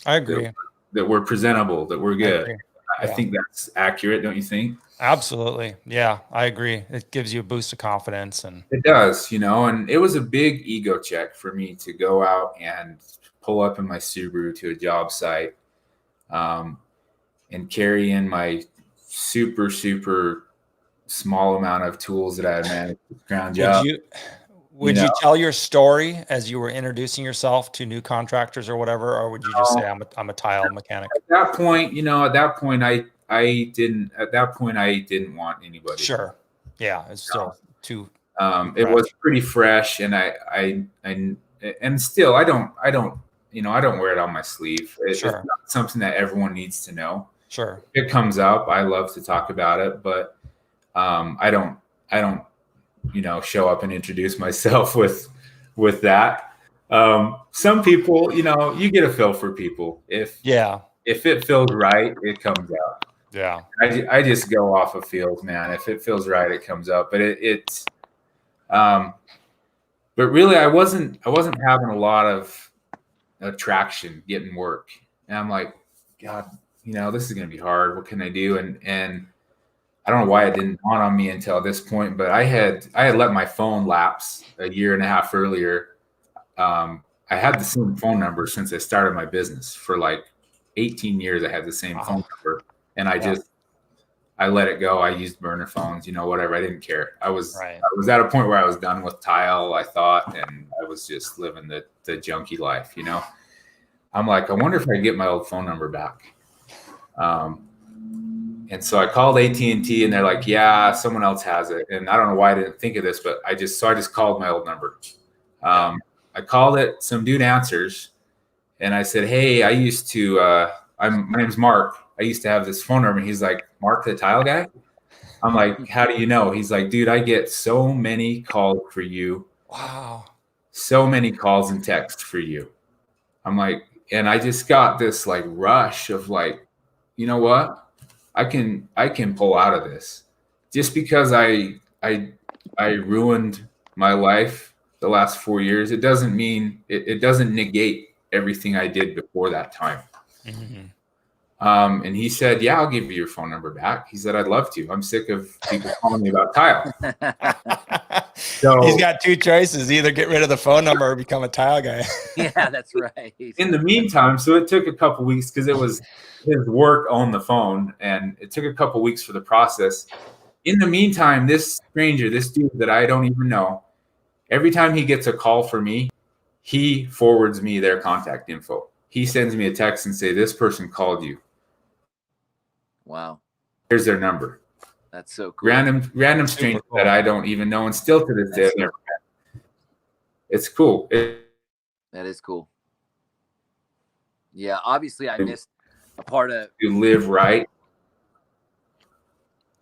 I agree. That we're presentable, that we're good. I think that's accurate, don't you think? Absolutely. Yeah, I agree. It gives you a boost of confidence. And it does, and it was a big ego check for me to go out and pull up in my Subaru to a job site and carry in my super, super small amount of tools that I had managed to ground up. Would you tell your story as you were introducing yourself to new contractors or whatever, or would you just say I'm a tile mechanic? At that point, I didn't want anybody. Sure. Yeah, it's still too. It was pretty fresh, and I still I don't I don't wear it on my sleeve. It's Sure. not something that everyone needs to know. Sure. If it comes up, I love to talk about it, but I don't show up and introduce myself with that. Some people, you get a feel for people. If it feels right, it comes out. Yeah. I just go off of feels, man. If it feels right, it comes up. But but really, I wasn't having a lot of attraction getting work, and I'm like, God, this is gonna be hard. What can I do? And I don't know why it didn't dawn on me until this point, but I had let my phone lapse a year and a half earlier. I had the same phone number since I started my business. For like 18 years. I had the same phone number, and I let it go. I used burner phones, whatever. I didn't care. I was at a point where I was done with Tile, I thought, and I was just living the junkie life, I'm like, I wonder if I can get my old phone number back. And so I called AT&T, and they're like, yeah, someone else has it. And I don't know why I didn't think of this, but I just called my old number. I called it, some dude answers, and I said, hey, I used to, my name's Mark. I used to have this phone number. And he's like, Mark, the Tile guy? I'm like, how do you know? He's like, dude, I get so many calls for you. Wow. So many calls and texts for you. I'm like, and I just got this like rush of like, you know what? I can pull out of this. Just because I ruined my life the last 4 years, it doesn't mean it doesn't negate everything I did before that time. Mm-hmm. And he said, yeah, I'll give you your phone number back. He said, I'd love to. I'm sick of people calling me about Tile. So he's got two choices: either get rid of the phone number or become a Tile guy. Yeah, that's right. In the meantime, so it took a couple weeks because it was his work on the phone, and it took a couple weeks for the process. In the meantime, this stranger, this dude that I don't even know, every time he gets a call for me, he forwards me their contact info. He sends me a text and say, this person called you. Wow. Here's their number. That's so cool. Random stranger cool. That I don't even know, and still to this day, I've never met. It's cool. That is cool. Yeah, obviously I missed a part of you live right.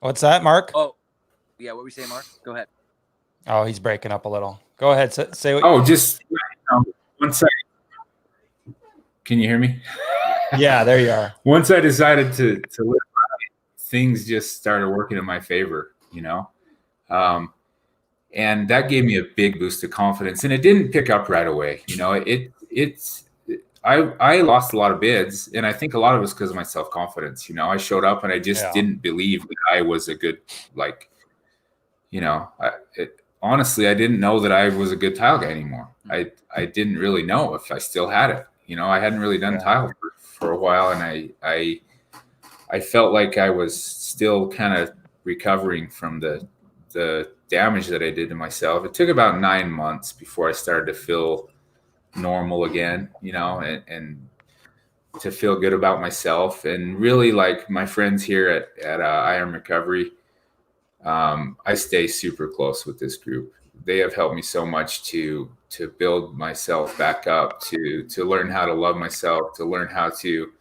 What's that, Mark? Oh, yeah. What were you saying, Mark? Go ahead. Oh, he's breaking up a little. Go ahead. Say what. Oh, just 1 second. Can you hear me? Yeah, there you are. Once I decided to live right, things just started working in my favor, and that gave me a big boost of confidence. And it didn't pick up right away. I lost a lot of bids, and I think a lot of it was because of my self-confidence. I showed up and I just didn't believe that I was a good, honestly, I didn't know that I was a good Tile guy anymore. I didn't really know if I still had it. I hadn't really done Tile for a while, and I felt like I was still kind of recovering from the damage that I did to myself. It took about 9 months before I started to feel normal again, and to feel good about myself. And really, like my friends here at Iron Recovery, I stay super close with this group. They have helped me so much to build myself back up, to learn how to love myself, to learn how to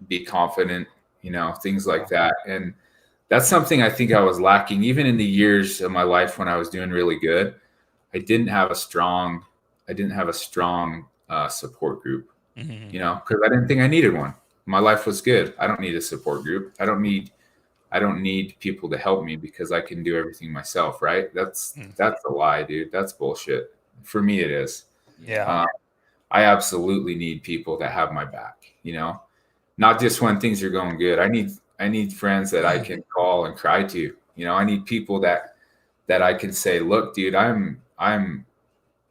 be confident, things like that. And that's something I think I was lacking even in the years of my life when I was doing really good. I didn't have a strong support group, because I didn't think I needed one. My life was good. I don't need a support group. I don't need people to help me because I can do everything myself. Right. That's a lie, dude. That's bullshit. For me, it is. Yeah. I absolutely need people that have my back, not just when things are going good. I need friends that I can call and cry to, I need people that I can say, look, dude, I'm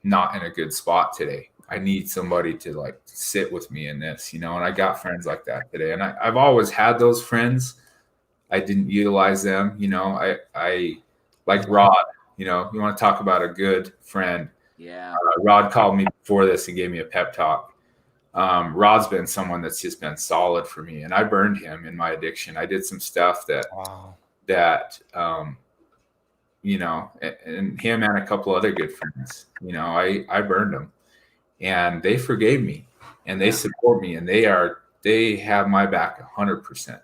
not in a good spot today. I need somebody to like sit with me in this, and I got friends like that today. And I've always had those friends. I didn't utilize them. I like Rod, you want to talk about a good friend. Yeah. Rod called me before this and gave me a pep talk. Rod's been someone that's just been solid for me, and I burned him in my addiction. I did some stuff that and him and a couple other good friends, I burned them. and they forgave me, and they support me, and they have my back 100%.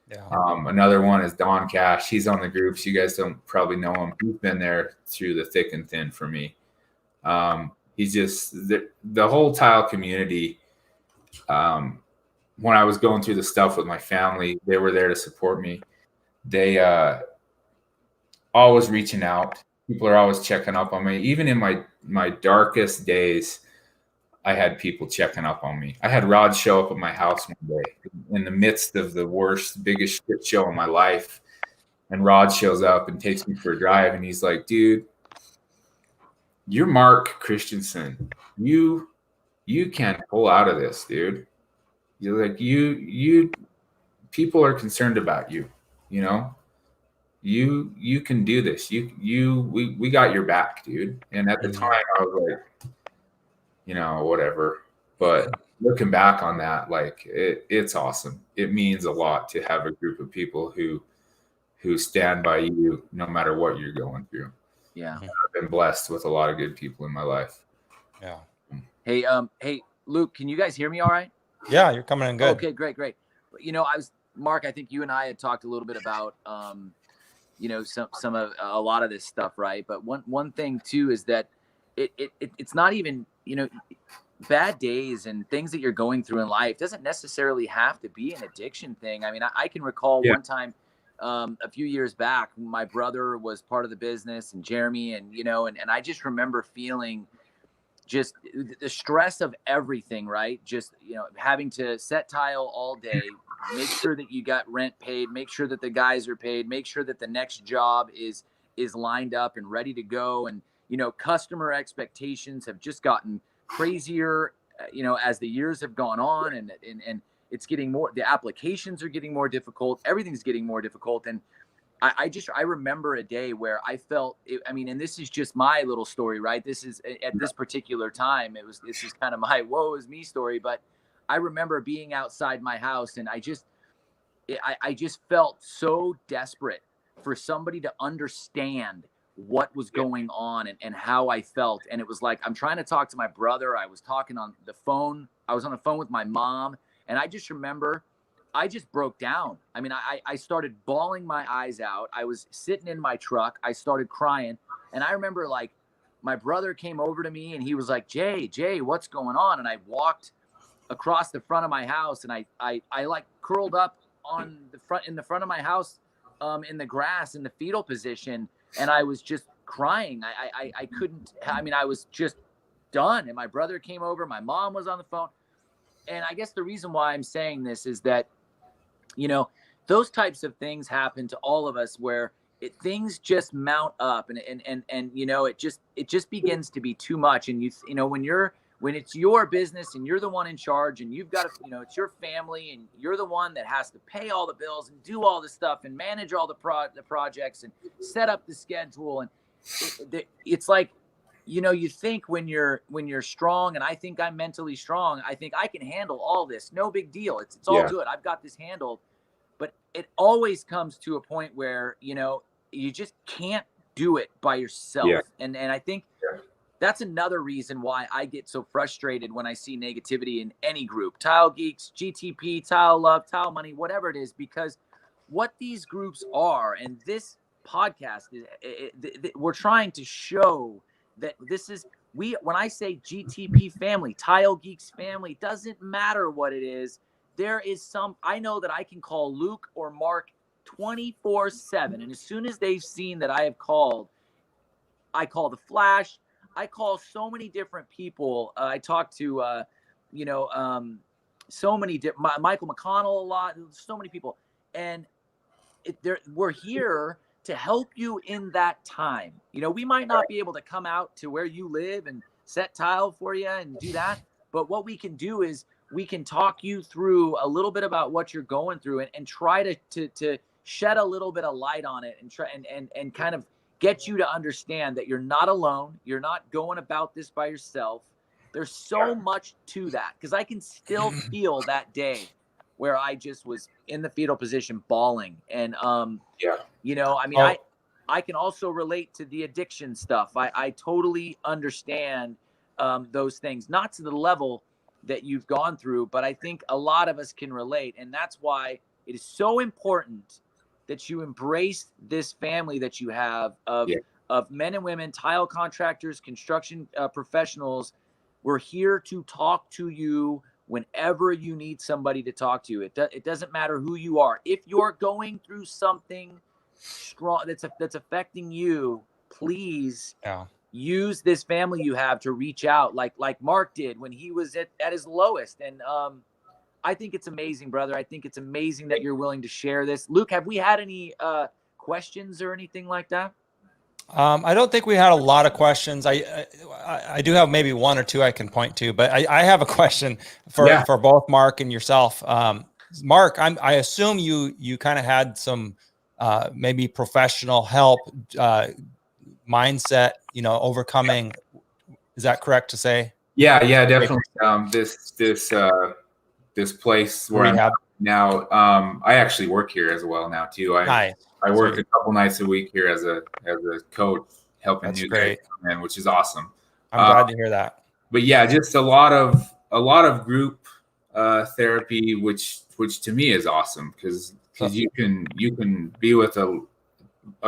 Yeah. Another one is Don Cash. He's on the groups. You guys don't probably know him. He's been there through the thick and thin for me. He's just the whole tile community. When I was going through the stuff with my family, they were there to support me. They always reaching out. People are always checking up on me. Even in my darkest days, I had people checking up on me. I had Rod show up at my house one day in the midst of the worst, biggest shit show in my life. And Rod shows up and takes me for a drive. And he's like, dude, you're Mark Christensen. You can't pull out of this, dude. You're like, you people are concerned about you, you know? You can do this. We got your back, dude. And at the time I was like, you know, whatever. But looking back on that, like it's awesome. It means a lot to have a group of people who stand by you no matter what you're going through. Yeah. I've been blessed with a lot of good people in my life. Yeah. Hey, Luke, can you guys hear me all right? Yeah, you're coming in good. Okay, great. You know, Mark, I think you and I had talked a little bit about, you know, some of a lot of this stuff, right? But one thing too is that it's not even, you know, bad days and things that you're going through in life doesn't necessarily have to be an addiction thing. I mean, I can recall one time a few years back, my brother was part of the business and Jeremy, and, you know, and I just remember feeling just the stress of everything, right? Just, you know, having to set tile all day, make sure that you got rent paid, make sure that the guys are paid, make sure that the next job is lined up and ready to go. And, you know, customer expectations have just gotten crazier, you know, as the years have gone on, and it's getting more, the applications are getting more difficult. Everything's getting more difficult. And I remember a day where I felt, I mean, and this is just my little story, right? This is at this particular time, this is kind of my woe is me story. But I remember being outside my house, and I just felt so desperate for somebody to understand what was going on and how I felt. And it was like, I'm trying to talk to my brother. I was talking on the phone. I was on the phone with my mom. And I just remember I just broke down. I mean, I started bawling my eyes out. I was sitting in my truck. I started crying. And I remember, like, my brother came over to me and he was like, Jay, what's going on? And I walked across the front of my house, and I like curled up in the front of my house, in the grass in the fetal position. And I was just crying. I couldn't, I mean, I was just done. And my brother came over, my mom was on the phone. And I guess the reason why I'm saying this is that, you know, those types of things happen to all of us, where things just mount up, and you know, it just begins to be too much. And you know, when it's your business and you're the one in charge, and you've got to, you know, it's your family, and you're the one that has to pay all the bills and do all the stuff and manage all the projects and set up the schedule. And it's like, you know, you think when you're strong, and I think I'm mentally strong, I think I can handle all this. No big deal. It's all good. I've got this handled. But it always comes to a point where, you know, you just can't do it by yourself. Yeah. And I think that's another reason why I get so frustrated when I see negativity in any group, Tile Geeks, GTP, Tile Love, Tile Money, whatever it is, because what these groups are, and this podcast is, we're trying to show that this is, when I say GTP family, Tile Geeks family, doesn't matter what it is. There is I know that I can call Luke or Mark 24/7. And as soon as they've seen that I have called, I call the Flash. I call so many different people. I talk to, you know, so many Michael McConnell a lot, so many people. And we're here to help you in that time. You know, we might not be able to come out to where you live and set tile for you and do that. But what we can do is we can talk you through a little bit about what you're going through, and try to shed a little bit of light on it, and try and kind of get you to understand that you're not alone. You're not going about this by yourself. There's so much to that, because I can still feel that day where I just was in the fetal position bawling. And, you know, I mean, I can also relate to the addiction stuff. I totally understand those things, not to the level that you've gone through, but I think a lot of us can relate. And that's why it is so important that you embrace this family that you have of men and women, tile contractors, construction professionals. We're here to talk to you whenever you need somebody to talk to. It doesn't matter who you are. If you're going through something strong that's affecting you, please use this family you have to reach out like Mark did when he was at his lowest. And I think it's amazing, brother. I think it's amazing that you're willing to share this. Luke, have we had any questions or anything like that? I don't think we had a lot of questions. I do have maybe one or two I can point to, but I have a question for both Mark and yourself. Mark, I assume you kind of had some maybe professional help, mindset, overcoming. Is that correct to say? Yeah, definitely. This place where I'm at now, I actually work here as well now too. I work a couple nights a week here as a coach, helping new guys come in, which is awesome. I'm glad to hear that. But yeah, just a lot of group therapy, which to me is awesome because you can be with a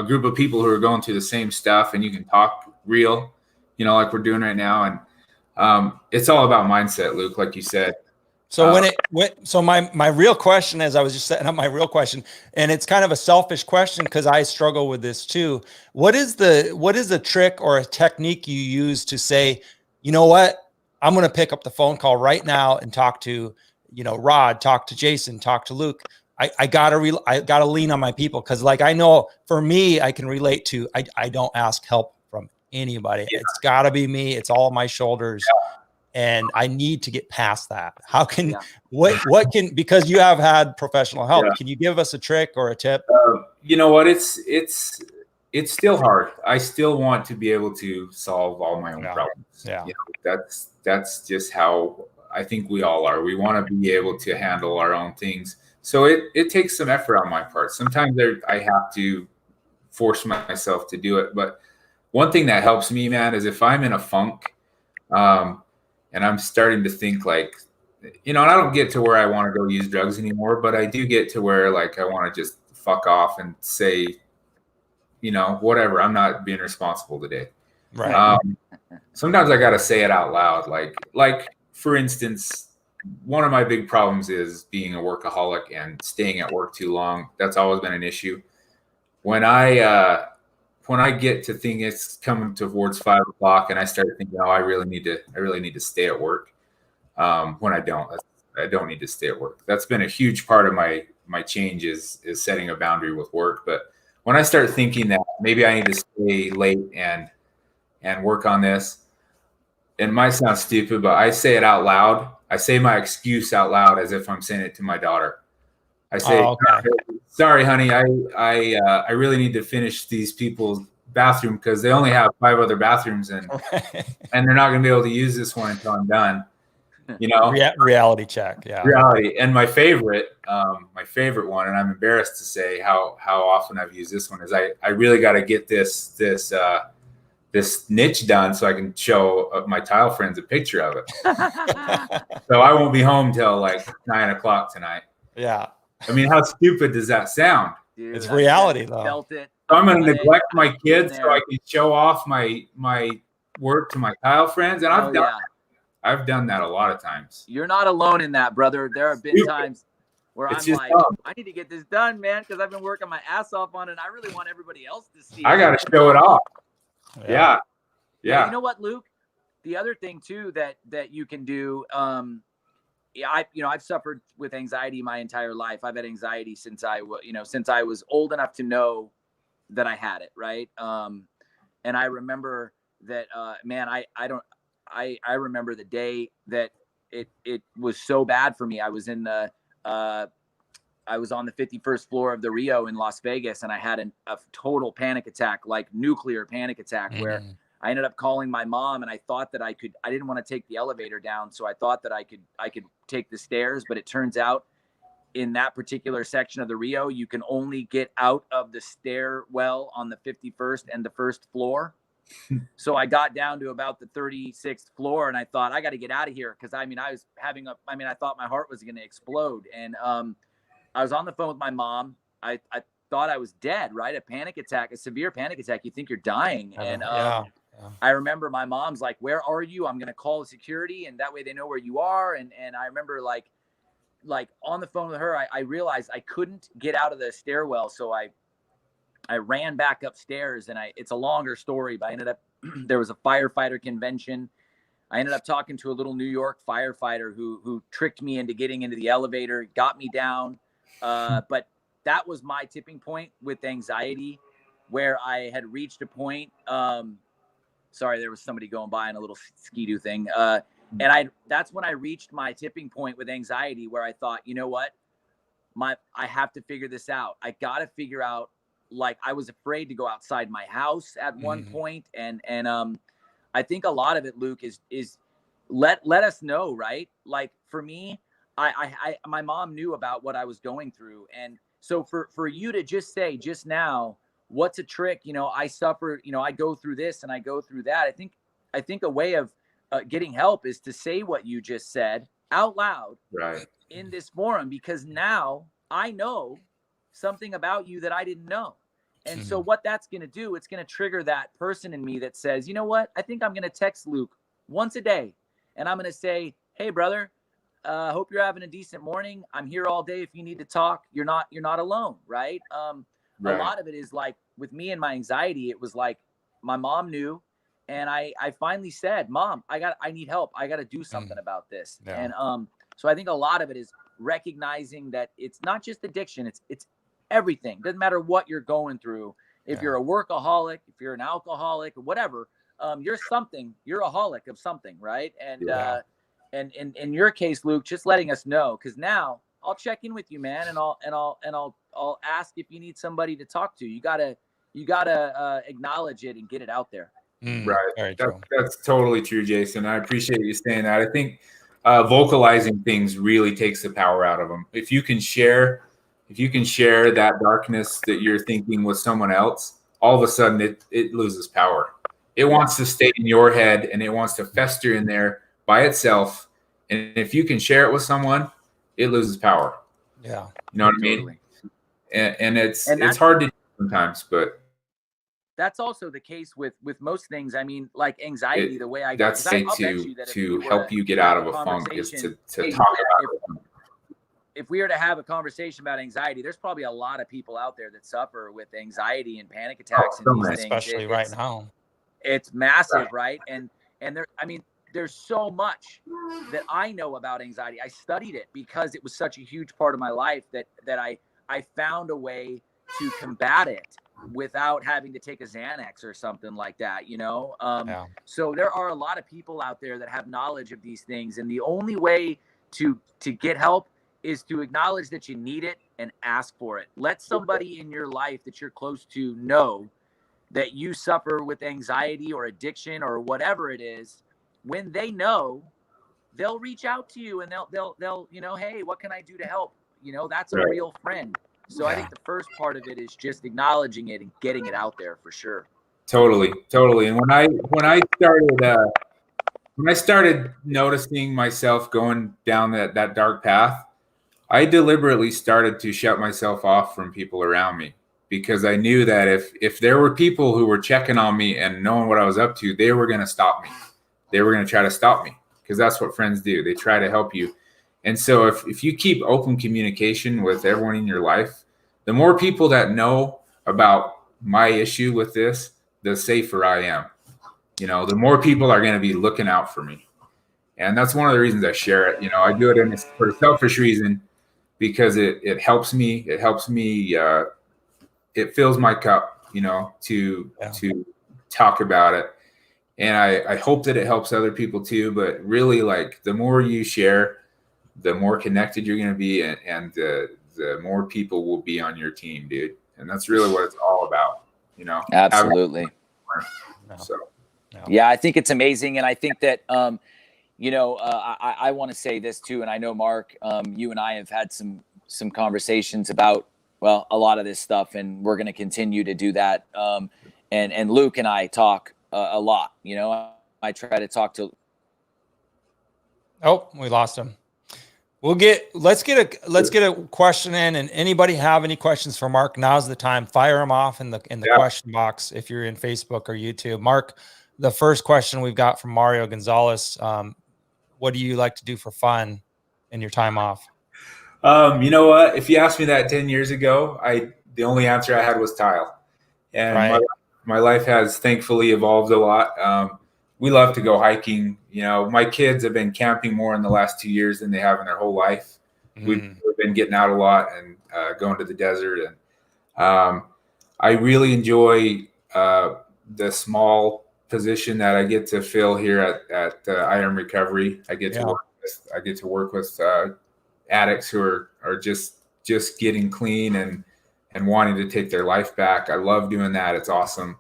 group of people who are going through the same stuff, and you can talk real, like we're doing right now. And it's all about mindset, Luke, like you said. So my real question is, I was just setting up my real question, and it's kind of a selfish question because I struggle with this too. What is a trick or a technique you use to say, you know what, I'm going to pick up the phone call right now and talk to, Rod, talk to Jason, talk to Luke. I gotta lean on my people. Cause like, I know for me, I can relate to, I don't ask help from anybody. Yeah. It's gotta be me. It's all on my shoulders. Yeah. And I need to get past that. How can, what can, because you have had professional help, can you give us a trick or a tip? You know what? It's still hard. I still want to be able to solve all my own problems. Yeah. That's just how I think we all are. We want to be able to handle our own things. So it takes some effort on my part. Sometimes I have to force myself to do it. But one thing that helps me, man, is if I'm in a funk, and I'm starting to think like, and I don't get to where I want to go use drugs anymore, but I do get to where like I want to just fuck off and say, whatever, I'm not being responsible today. Right. Sometimes I got to say it out loud. Like for instance, one of my big problems is being a workaholic and staying at work too long. That's always been an issue. When I get to think it's coming towards 5 o'clock and I start thinking, I really need to stay at work. When I don't need to stay at work. That's been a huge part of my change is setting a boundary with work. But when I start thinking that maybe I need to stay late and work on this, it might sound stupid, but I say it out loud. I say my excuse out loud as if I'm saying it to my daughter. I say, sorry, honey, I really need to finish these people's bathroom because they only have 5 other bathrooms and they're not going to be able to use this one until I'm done. Reality check. Yeah. Reality. And my favorite one, and I'm embarrassed to say how often I've used this one, is I really got to get this niche done so I can show my tile friends a picture of it. So I won't be home till like 9 o'clock tonight. Yeah. I mean, how stupid does that sound? Dude, it's reality, though. Felt it. So I'm going to neglect my kids so I can show off my work to my tile friends, and I've done that a lot of times. You're not alone in that, brother. There have been times where I'm like, I need to get this done, man, because I've been working my ass off on it, and I really want everybody else to see it. I got to show it off. Yeah. You know what, Luke? The other thing too that you can do, I've suffered with anxiety my entire life. I've had anxiety since I was old enough to know that I had it, right? And I remember that, man, I remember the day that it was so bad for me. I was I was on the 51st floor of the Rio in Las Vegas, and I had a total panic attack, like nuclear panic attack, where I ended up calling my mom, and I thought that I didn't want to take the elevator down. So I thought that I could take the stairs, but it turns out in that particular section of the Rio, you can only get out of the stairwell on the 51st and the first floor. So I got down to about the 36th floor, and I thought, I got to get out of here. Cause I thought my heart was going to explode. And I was on the phone with my mom. I thought I was dead, right? A severe panic attack. You think you're dying. And I remember my mom's like, where are you? I'm going to call the security, and that way they know where you are. And I remember like on the phone with her, I realized I couldn't get out of the stairwell. So I ran back upstairs, and it's a longer story, but I ended up, there was a firefighter convention. I ended up talking to a little New York firefighter who tricked me into getting into the elevator, got me down. But that was my tipping point with anxiety, where I had reached a point. Sorry, there was somebody going by on a little Ski-Doo thing. And that's when I reached my tipping point with anxiety, where I thought, you know what, I have to figure this out. I got to figure out, like, I was afraid to go outside my house at one point. And I think a lot of it, Luke, is let us know, right? Like for me, my mom knew about what I was going through. And so for you to just say just now, what's a trick? I suffer, I go through this and I go through that. I think a way of getting help is to say what you just said out loud, right, in this forum, because now I know something about you that I didn't know. And so what that's going to do, it's going to trigger that person in me that says, you know what, I think I'm going to text Luke once a day. And I'm going to say, hey brother, hope you're having a decent morning. I'm here all day. If you need to talk, you're not alone. Right. Right. A lot of it is like with me and my anxiety, it was like my mom knew. And I finally said, Mom, I need help. I got to do something about this. Yeah. And so I think a lot of it is recognizing that it's not just addiction. It's everything. Doesn't matter what you're going through. If you're a workaholic, if you're an alcoholic or whatever, you're a holic of something. Right. And and in your case, Luke, just letting us know, because now I'll check in with you, man. And I'll ask if you need somebody to talk to. You gotta acknowledge it and get it out there. Right. That's totally true, Jason. I appreciate you saying that. I think vocalizing things really takes the power out of them. If you can share that darkness that you're thinking with someone else, all of a sudden it loses power. It wants to stay in your head, and it wants to fester in there by itself. And if you can share it with someone, it loses power. Yeah. You know what I mean? And it's hard to do sometimes, but that's also the case with most things. I mean, like anxiety, the way I got to help you get out of a funk is to talk about it. If we were to have a conversation about anxiety, there's probably a lot of people out there that suffer with anxiety and panic attacks and these things. Especially right now. It's massive, right? And there's so much that I know about anxiety. I studied it because it was such a huge part of my life that I found a way to combat it without having to take a Xanax or something like that, So there are a lot of people out there that have knowledge of these things. And the only way to get help is to acknowledge that you need it and ask for it. Let somebody in your life that you're close to know that you suffer with anxiety or addiction or whatever it is. When they know, they'll reach out to you and they'll hey, what can I do to help? That's a real friend. So I think the first part of it is just acknowledging it and getting it out there for sure. Totally. And when I started noticing myself going down that dark path, I deliberately started to shut myself off from people around me, because I knew that if there were people who were checking on me and knowing what I was up to, they were going to stop me. They were going to try to stop me, because that's what friends do. They try to help you. And so if you keep open communication with everyone in your life, the more people that know about my issue with this, the safer I am. The more people are going to be looking out for me. And that's one of the reasons I share it. I do it for a selfish reason, because it helps me. It helps me. It fills my cup, to talk about it. And I hope that it helps other people too. But really, like, the more you share, the more connected you're going to be, and the more people will be on your team, dude. And that's really what it's all about, Absolutely. So, yeah, I think it's amazing. And I think that, I want to say this too. And I know, Mark, you and I have had some conversations about, a lot of this stuff, and we're going to continue to do that. And Luke and I talk a lot. You know, I try to talk to. Oh, we lost him. Let's get a question in, and anybody have any questions for Mark? Now's the time. Fire them off in the question box if you're in Facebook or YouTube. Mark, the first question we've got from Mario Gonzalez. What do you like to do for fun in your time off? You know what? If you asked me that 10 years ago, the only answer I had was tile. And right. my life has thankfully evolved a lot. We love to go hiking. You know, my kids have been camping more in the last 2 years than they have in their whole life. We've been getting out a lot and going to the desert. And I really enjoy the small position that I get to fill here at IM Recovery. I get to work with addicts who are just getting clean and wanting to take their life back. I love doing that. It's awesome.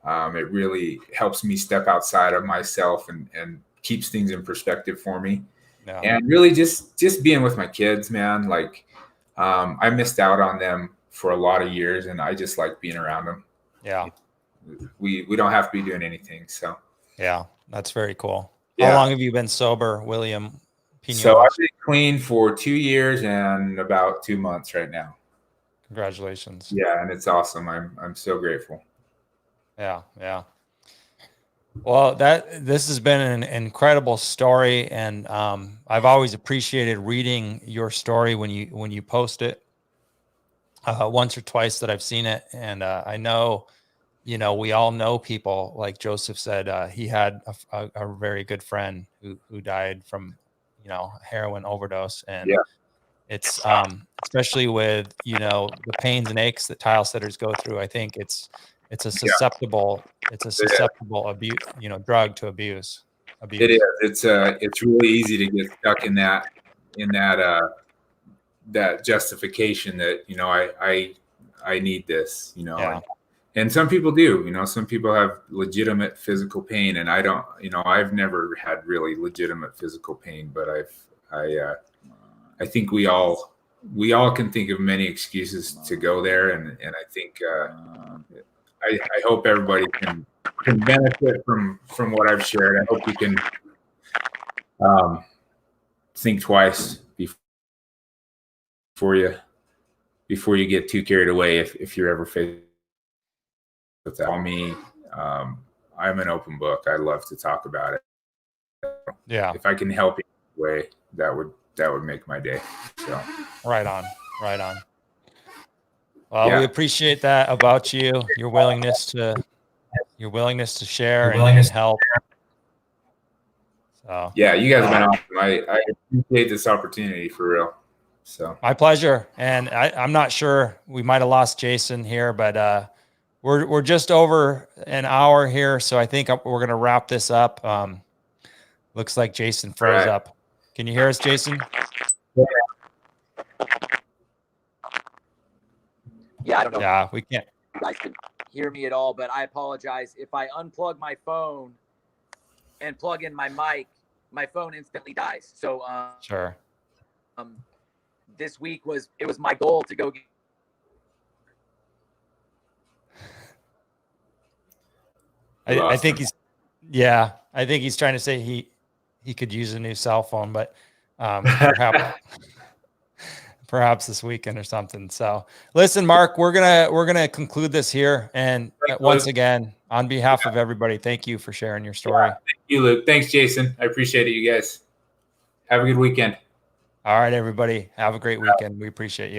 It really helps me step outside of myself and keeps things in perspective for me. Yeah. And really just being with my kids, man, like I missed out on them for a lot of years, and I just like being around them. Yeah. We don't have to be doing anything. So yeah, that's very cool. Yeah. How long have you been sober, William Pino? So I've been clean for 2 years and about 2 months right now. Congratulations. Yeah, and it's awesome. I'm so grateful. Yeah. Well, this has been an incredible story, and I've always appreciated reading your story when you post it. Once or twice that I've seen it, and I know, you know, we all know people, like Joseph said, he had a very good friend who died from, you know, heroin overdose, and it's especially with, you know, the pains and aches that tile setters go through. I think it's a susceptible abuse, you know, drug to abuse. It is. It's really easy to get stuck in that justification that, you know, I need this, you know. Yeah. And some people do, you know, some people have legitimate physical pain, and I don't, you know, I've never had really legitimate physical pain, but I think we all can think of many excuses to go there, and I think I hope everybody can benefit from what I've shared. I hope you can think twice before you get too carried away if you're ever faced with that. I'm an open book. I love to talk about it. Yeah. If I can help in any way, that would make my day. So right on. Well, we appreciate that about you, your willingness to share and help. So yeah, you guys have been awesome. I appreciate this opportunity for real. So my pleasure. And I'm not sure, we might have lost Jason here, but we're just over an hour here, so I think we're gonna wrap this up. Looks like Jason froze up. Can you hear us, Jason? Yeah, I don't know. Yeah, we can't. You guys can hear me at all, but I apologize. If I unplug my phone and plug in my mic, my phone instantly dies. So sure. This week it was my goal to go. I think I think he's trying to say he could use a new cell phone, but perhaps this weekend or something. So listen, Mark, we're gonna conclude this here. And once again, on behalf of everybody, thank you for sharing your story. Thank you, Luke. Thanks, Jason. I appreciate it, you guys. Have a good weekend. All right, everybody. Have a great weekend. We appreciate you.